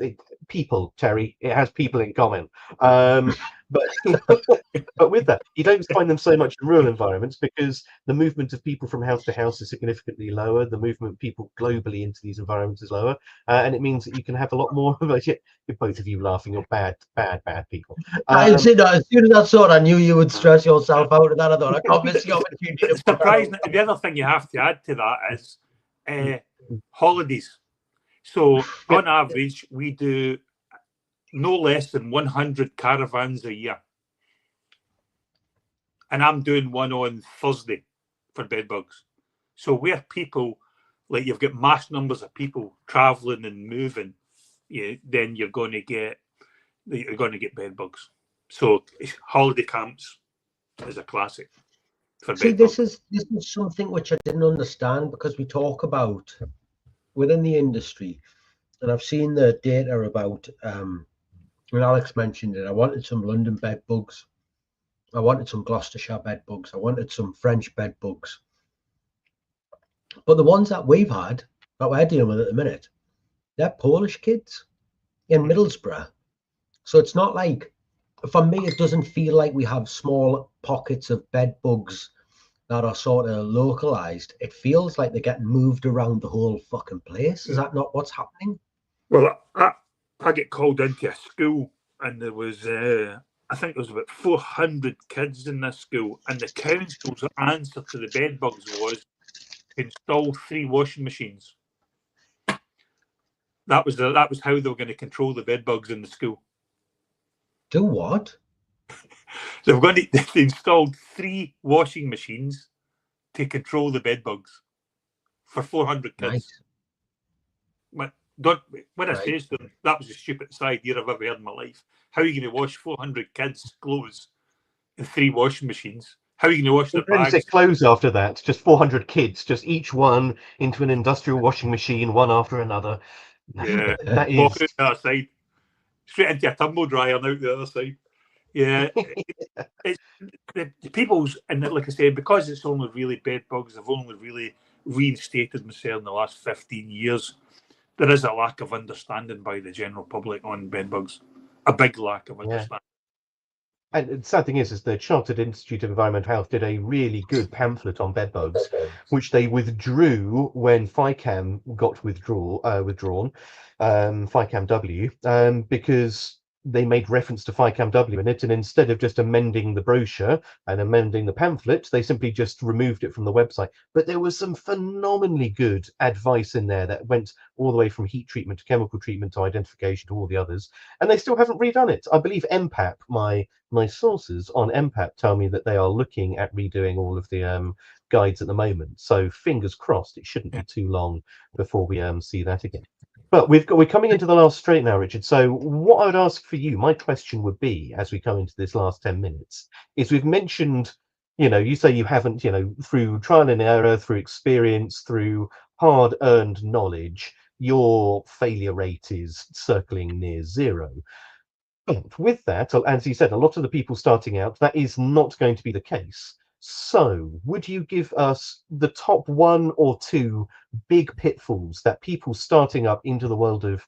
people, Terry, it has people in common. But but with that, you don't find them so much in rural environments because the movement of people from house to house is significantly lower. The movement of people globally into these environments is lower, and it means that you can have a lot more of a. You're both of you laughing. You're bad people. As soon as I saw it, I knew you would stress yourself out of that. I thought I can't miss the opportunity. The other thing you have to add to that is holidays. So on average, we do no less than 100 caravans a year. And I'm doing one on Thursday for Bedbugs. So where people, like you've got mass numbers of people travelling and moving, then you're going to get Bedbugs. So holiday camps is a classic for See, Bedbugs. this is something which I didn't understand, because we talk about within the industry, and I've seen the data about when Alex mentioned it. I wanted some London bed bugs, I wanted some Gloucestershire bed bugs, I wanted some French bed bugs, but the ones that we've had, that we're dealing with at the minute, they're Polish kids in Middlesbrough. So it's not like, for me, it doesn't feel like we have small pockets of bed bugs that are sort of localized. It feels like they're getting moved around the whole fucking place. Is that not what's happening? Well, I get called into a school, and there was, I think there was about 400 kids in this school, and the council's answer to the Bedbugs was to install 3 washing machines. That was how they were going to control the Bedbugs in the school. Do what? So they installed 3 washing machines to control the Bedbugs for 400 kids. Nice. When I say to them, that was the stupidest idea I've ever heard in my life. How are you going to wash 400 kids' clothes in 3 washing machines? How are you going to wash their bags? Clothes after that, just 400 kids, just each one into an industrial washing machine, one after another. Yeah, that is walking out the other side, straight into a tumble dryer and out the other side. Yeah, it's the people's, and like I said, because it's only really Bedbugs, they've only really reinstated themselves in the last 15 years. There is a lack of understanding by the general public on Bedbugs, a big lack of understanding. And the sad thing is the Chartered Institute of Environmental Health did a really good pamphlet on bedbugs, which they withdrew when FICAM got withdrawn, FICAM W, because they made reference to FICAM W in it, and instead of just amending the brochure and amending the pamphlet, they simply just removed it from the website. But there was some phenomenally good advice in there that went all the way from heat treatment to chemical treatment to identification to all the others, and they still haven't redone it. I believe MPAP, my sources on MPAP tell me that they are looking at redoing all of the guides at the moment. So fingers crossed, it shouldn't be too long before we see that again. But we're coming into the last straight now, Richard. So what I would ask for you, my question would be, as we come into this last 10 minutes, is we've mentioned, you say you haven't, through trial and error, through experience, through hard-earned knowledge, your failure rate is circling near 0. But with that, as you said, a lot of the people starting out, that is not going to be the case. So would you give us the top 1 or 2 big pitfalls that people starting up into the world of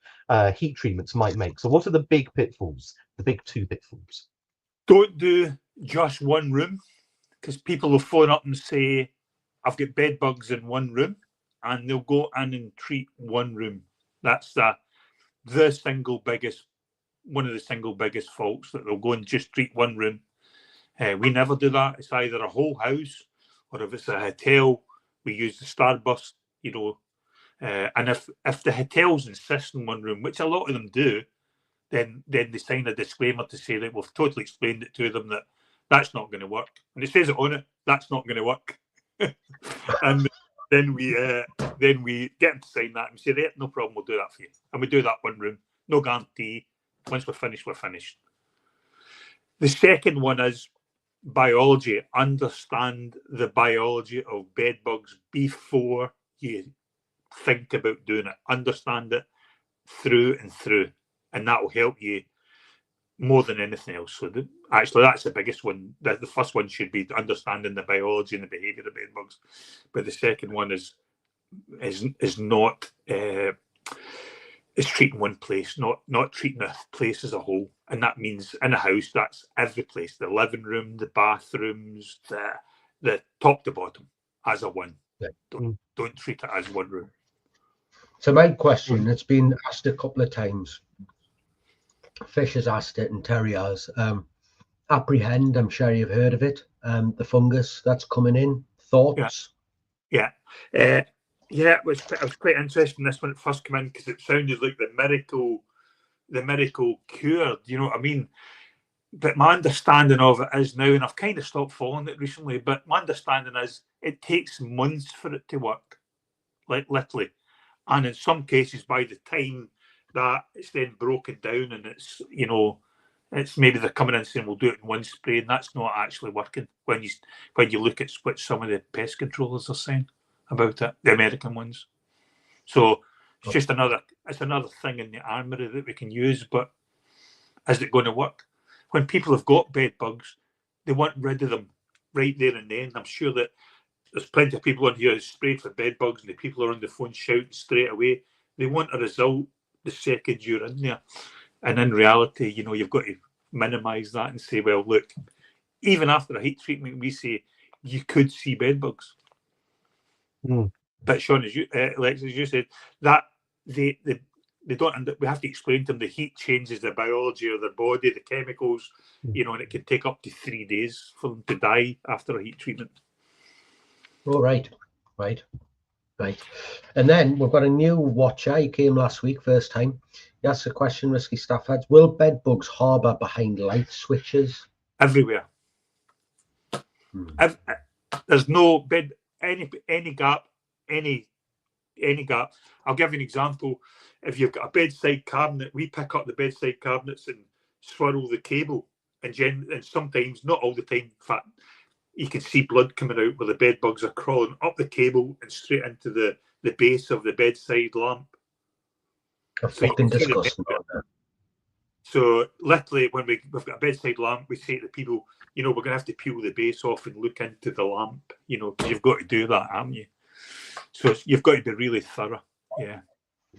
heat treatments might make? So what are the big pitfalls, the big 2 pitfalls? Don't do just one room, because people will phone up and say, I've got bedbugs in one room, and they'll go in and treat one room. That's the single biggest, one of the single biggest faults, that they'll go and just treat one room. We never do that. It's either a whole house, or if it's a hotel, we use the starburst, and if the hotels insist on one room, which a lot of them do, then they sign a disclaimer to say that we've totally explained it to them that that's not going to work. And it says it on it, that's not going to work. And then we get them to sign that and say, yeah, no problem, we'll do that for you. And we do that one room, no guarantee. Once we're finished, we're finished. The second one is biology. Understand the biology of bedbugs before you think about doing it. Understand it through and through, and that will help you more than anything else. So actually, that's the biggest one. The first one should be understanding the biology and the behaviour of bedbugs, but the second one is not is treating one place, not treating a place as a whole. And that means in a house, that's every place, the living room, the bathrooms, the top to bottom as a one. Yeah. Don't treat it as one room. So my question, it's been asked a couple of times. Fish has asked it and Terry has. Apprehend, I'm sure you've heard of it. The fungus that's coming in. Thoughts? Yeah. It was quite interesting this when it first came in, because it sounded like the miracle cure. Do you know what I mean? But my understanding of it is now, and I've kind of stopped following it recently, but my understanding is it takes months for it to work, like literally. And in some cases, by the time that it's then broken down and it's, it's maybe they're coming in saying we'll do it in one spray, and that's not actually working when you look at what some of the pest controllers are saying about it, the American ones. So it's just another thing in the armoury that we can use, but is it going to work? When people have got bed bugs, they want rid of them right there and then. I'm sure that there's plenty of people on here who sprayed for bed bugs, and the people are on the phone shouting straight away. They want a result the second you're in there. And in reality, you've got to minimise that and say, well, look, even after a heat treatment, we say you could see bed bugs. But Sean, Lex, as you said, that they don't. We have to explain to them the heat changes the biology of their body, the chemicals, and it can take up to 3 days for them to die after a heat treatment. Oh, right. And then we've got a new watcher. He came last week, first time. He asked a question, Risky Staff Heads. Will bed bugs harbour behind light switches? Everywhere. There's no bed, any gap, any gap. I'll give you an example. If you've got a bedside cabinet, we pick up the bedside cabinets and swirl the cable, and sometimes, not all the time, in fact, you can see blood coming out where the bed bugs are crawling up the cable and straight into the base of the bedside lamp. Fucking disgusting. So literally, when we've got a bedside lamp, we say to the people, we're going to have to peel the base off and look into the lamp, because you've got to do that, haven't you? So you've got to be really thorough. Yeah.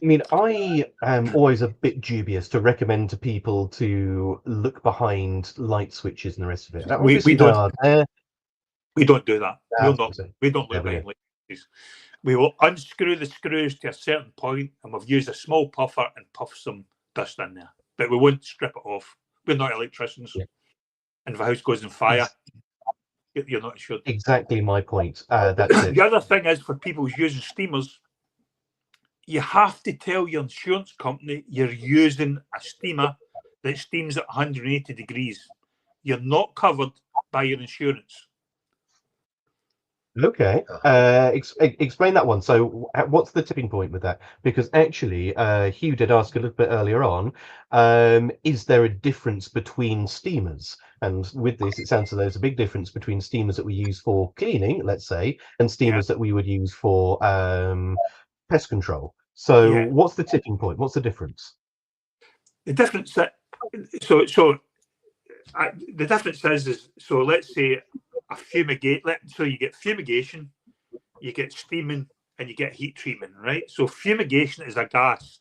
I mean, I am always a bit dubious to recommend to people to look behind light switches and the rest of it. We don't do that. We don't look behind light switches. We will unscrew the screws to a certain point, and we've used a small puffer and puff some dust in there. But we won't strip it off. We're not electricians. Yeah. And if a house goes on fire, you're not insured. Exactly my point. That's it. The other thing is, for people who's using steamers, you have to tell your insurance company you're using a steamer that steams at 180 degrees. You're not covered by your insurance. Okay. Explain that one. So what's the tipping point with that? Because actually, Hugh did ask a little bit earlier on, is there a difference between steamers? And with this, it sounds as though there's a big difference between steamers that we use for cleaning, let's say, and steamers that we would use for pest control. So what's the tipping point? What's the difference? The difference the difference is so let's say a fumigate. So you get fumigation, you get steaming, and you get heat treatment, right? So fumigation is a gas,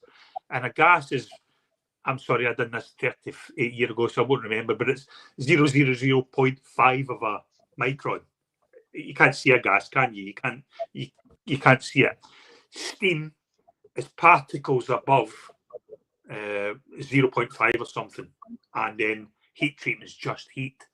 and a gas is, I'm sorry, I done this 38 years ago, so I won't remember, but it's 0.5 of a micron. You can't see a gas, can you? You can't see it. Steam is particles above 0.5 or something, and then heat treatment is just heat.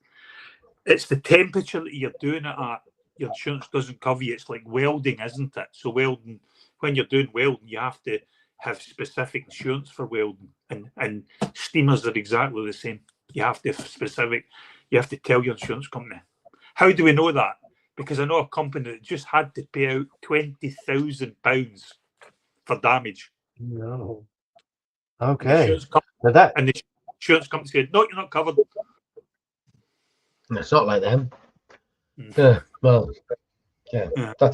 It's the temperature that you're doing it at. Your insurance doesn't cover you. It's like welding, isn't it? So welding, when you're doing welding, you have to have specific insurance for welding, and steamers are exactly the same. You have to tell your insurance company. How do we know that? Because I know a company that just had to pay out £20,000 for damage. No. And Okay. the insurance company said, no, you're not covered. It's not like them. That's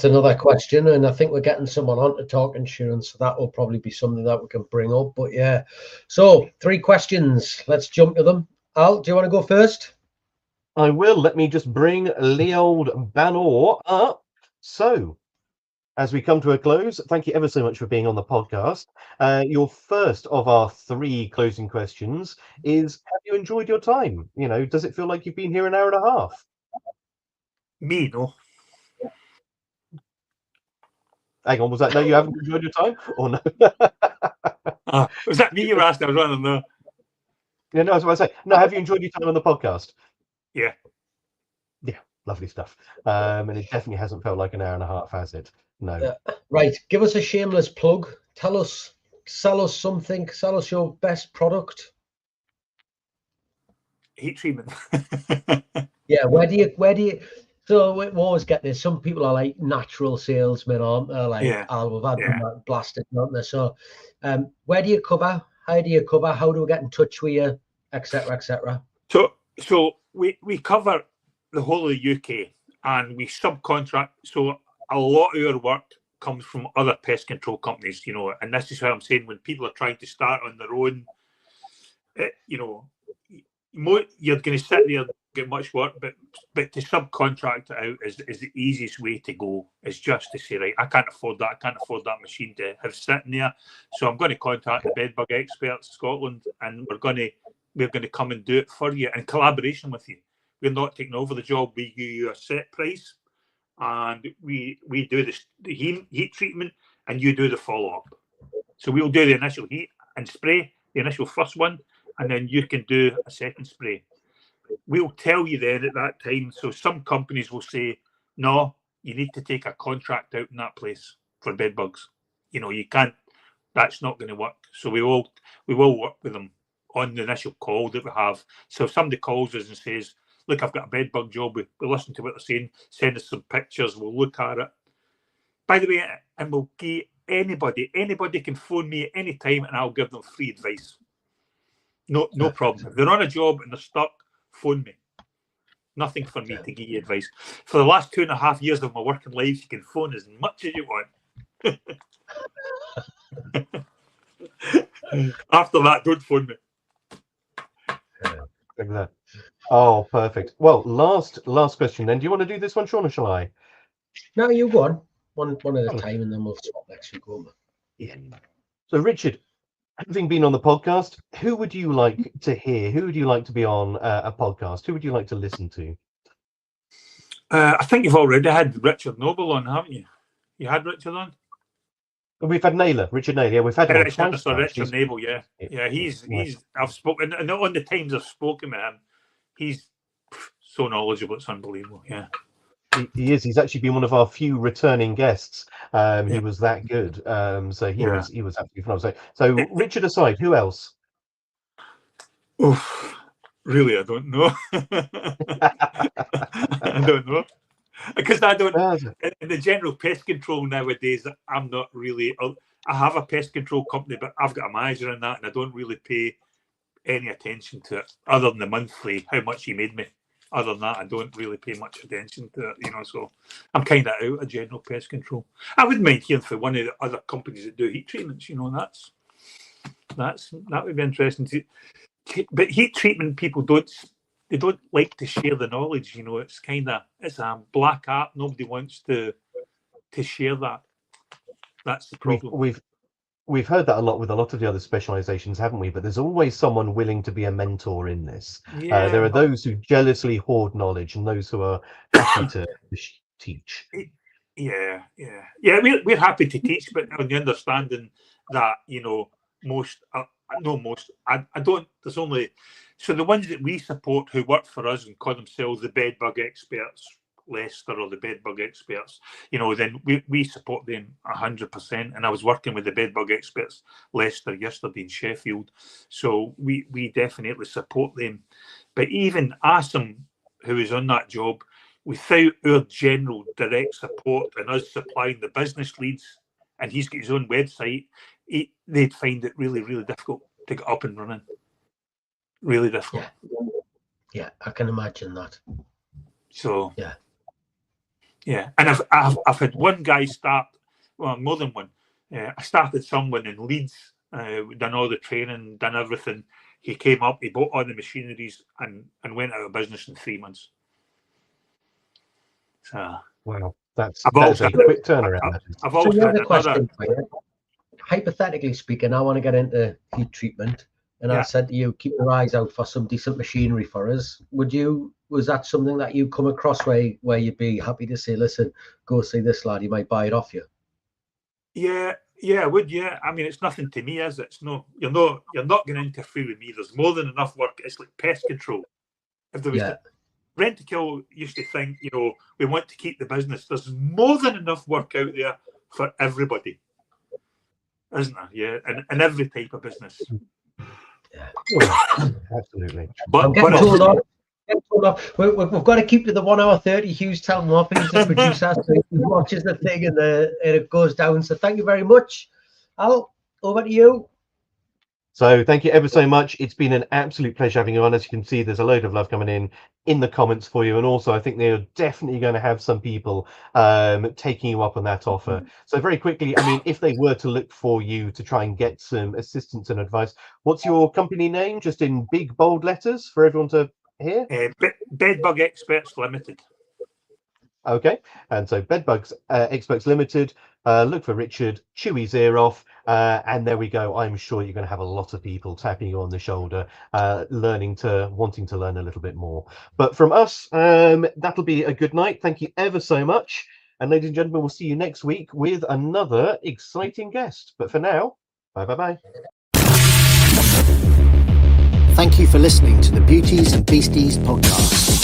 another question, and I think we're getting someone on to talk insurance, so that will probably be something that we can bring up. But yeah, so 3 questions. Let's jump to them. Al, do you want to go first? I will. Let me just bring the old Banor up. So, as we come to a close, thank you ever so much for being on the podcast. Your first of our 3 closing questions is: have you enjoyed your time? You know, does it feel like you've been here an hour and a half? Me, no. Hang on, was that no? You haven't enjoyed your time, or no? Was that me you were asking? I was running there. Yeah, no, I was about to say no. Have you enjoyed your time on the podcast? Yeah. Yeah, lovely stuff. And it definitely hasn't felt like an hour and a half, has it? No. Right, give us a shameless plug. Tell us, sell us something. Sell us your best product. Heat treatment. Yeah, where do you? So we always get this. Some people are like natural salesmen, aren't they? Like, Yeah. oh, we've had Yeah. them blasted, aren't they? So, where do you cover? How do you cover? How do we get in touch with you, etc., etc.? So we cover the whole of the UK, and we subcontract. So a lot of our work comes from other pest control companies, you know, and this is what I'm saying. When people are trying to start on their own, you know, you're going to sit there and get much work, but to subcontract it out is the easiest way to go. Is just to say, right, I can't afford that. I can't afford that machine to have sitting there. So I'm going to contact the Bedbug Experts Scotland, and we're going to come and do it for you in collaboration with you. We're not taking over the job. We give you a set price, and we do the heat treatment, and you do the follow up. So we'll do the initial heat and spray, the initial first one, and then you can do a second spray. We'll tell you then at that time. So some companies will say, no, you need to take a contract out in that place for bed bugs. You know, you can't, that's not going to work. So we will work with them on the initial call that we have. So if somebody calls us and says, look, I've got a bed bug job, we listen to what they're saying, send us some pictures, we'll look at it. By the way, and we'll give anybody can phone me at any time and I'll give them free advice. No problem. If they're on a job and they're stuck, phone me. Nothing for me to give you advice. For the last 2.5 years of my working life, you can phone as much as you want. After that, don't phone me. Like that. Oh, perfect. Well, last question then. Do you want to do this one, Sean, or shall I? No, you go on. One at a time, and then we'll swap next week. Yeah. So, Richard, having been on the podcast, who would you like to hear? Who would you like to be on a podcast? Who would you like to listen to? I think you've already had Richard Noble on, haven't you? You had Richard on? We've had Richard Naylor. Yeah, we've had him on twice. Richard Noble, yeah. He's I've spoken, and on the times I've spoken with him, he's so knowledgeable, it's unbelievable. Yeah. He is. He's actually been one of our few returning guests. He was that good. So he was absolutely phenomenal. So Richard aside, who else? Oof, really, I don't know. I don't know. Because I don't, in the general pest control nowadays, I'm not really, I have a pest control company, but I've got a manager in that, and I don't really pay any attention to it, other than the monthly, how much he made me. Other than that, I don't really pay much attention to it, you know, so I'm kind of out of general pest control. I wouldn't mind hearing for one of the other companies that do heat treatments, you know, that would be interesting to. But heat treatment people don't like to share the knowledge, you know. It's a black art. Nobody wants to share that. That's the problem. We've heard that a lot with a lot of the other specializations, haven't we? But there's always someone willing to be a mentor in this. Yeah, there are those who jealously hoard knowledge and those who are happy to teach. Yeah. We're happy to teach, but on the understanding that, you know, I don't. There's only so the ones that we support who work for us and call themselves the Bedbug Experts Leicester or the Bedbug Experts, you know, then we support them 100%. And I was working with the Bedbug Experts Leicester yesterday in Sheffield, so we definitely support them. But even Asim, who is on that job, without our general direct support and us supplying the business leads, and he's got his own website, they'd find it really, really difficult to get up and running. Really difficult. Yeah, I can imagine that. So yeah, and I've had one guy start, well, more than one. I started someone in Leeds, done all the training, done everything. He came up, he bought all the machineries, and went out of business in 3 months. So wow. That's I've a also quick turnaround. That is. I've So also here's had a question another. for you. Hypothetically speaking, I want to get into heat treatment, and I Yeah. said to you, keep your eyes out for some decent machinery for us. Was that something that you come across where you'd be happy to say, listen, go see this lad, he might buy it off you? Yeah, I would. Yeah, I mean, it's nothing to me, is it? It's no, you're not going to interfere with me. There's more than enough work. It's like pest control. If there was Rent to Kill used to think, we want to keep the business. There's more than enough work out there for everybody, isn't there? Yeah, and every type of business. Yeah, absolutely. I'm getting told off. We've got to keep to the 1 hour 30. Hugh's telling me off. He's the producer, so he watches the thing and it goes down. So thank you very much. Al, over to you. So thank you ever so much. It's been an absolute pleasure having you on. As you can see, there's a load of love coming in the comments for you, and also I think they're definitely going to have some people taking you up on that offer. So very quickly, I mean, if they were to look for you to try and get some assistance and advice, what's your company name, just in big bold letters for everyone to hear? Bedbug Experts Limited. Okay, and so Bedbugs Experts Limited. Look for Richard, chew his ear off, and there we go. I'm sure you're going to have a lot of people tapping you on the shoulder, wanting to learn a little bit more. But from us, that'll be a good night. Thank you ever so much, and ladies and gentlemen, we'll see you next week with another exciting guest. But for now, bye. Thank you for listening to the Beauties and Beasties podcast.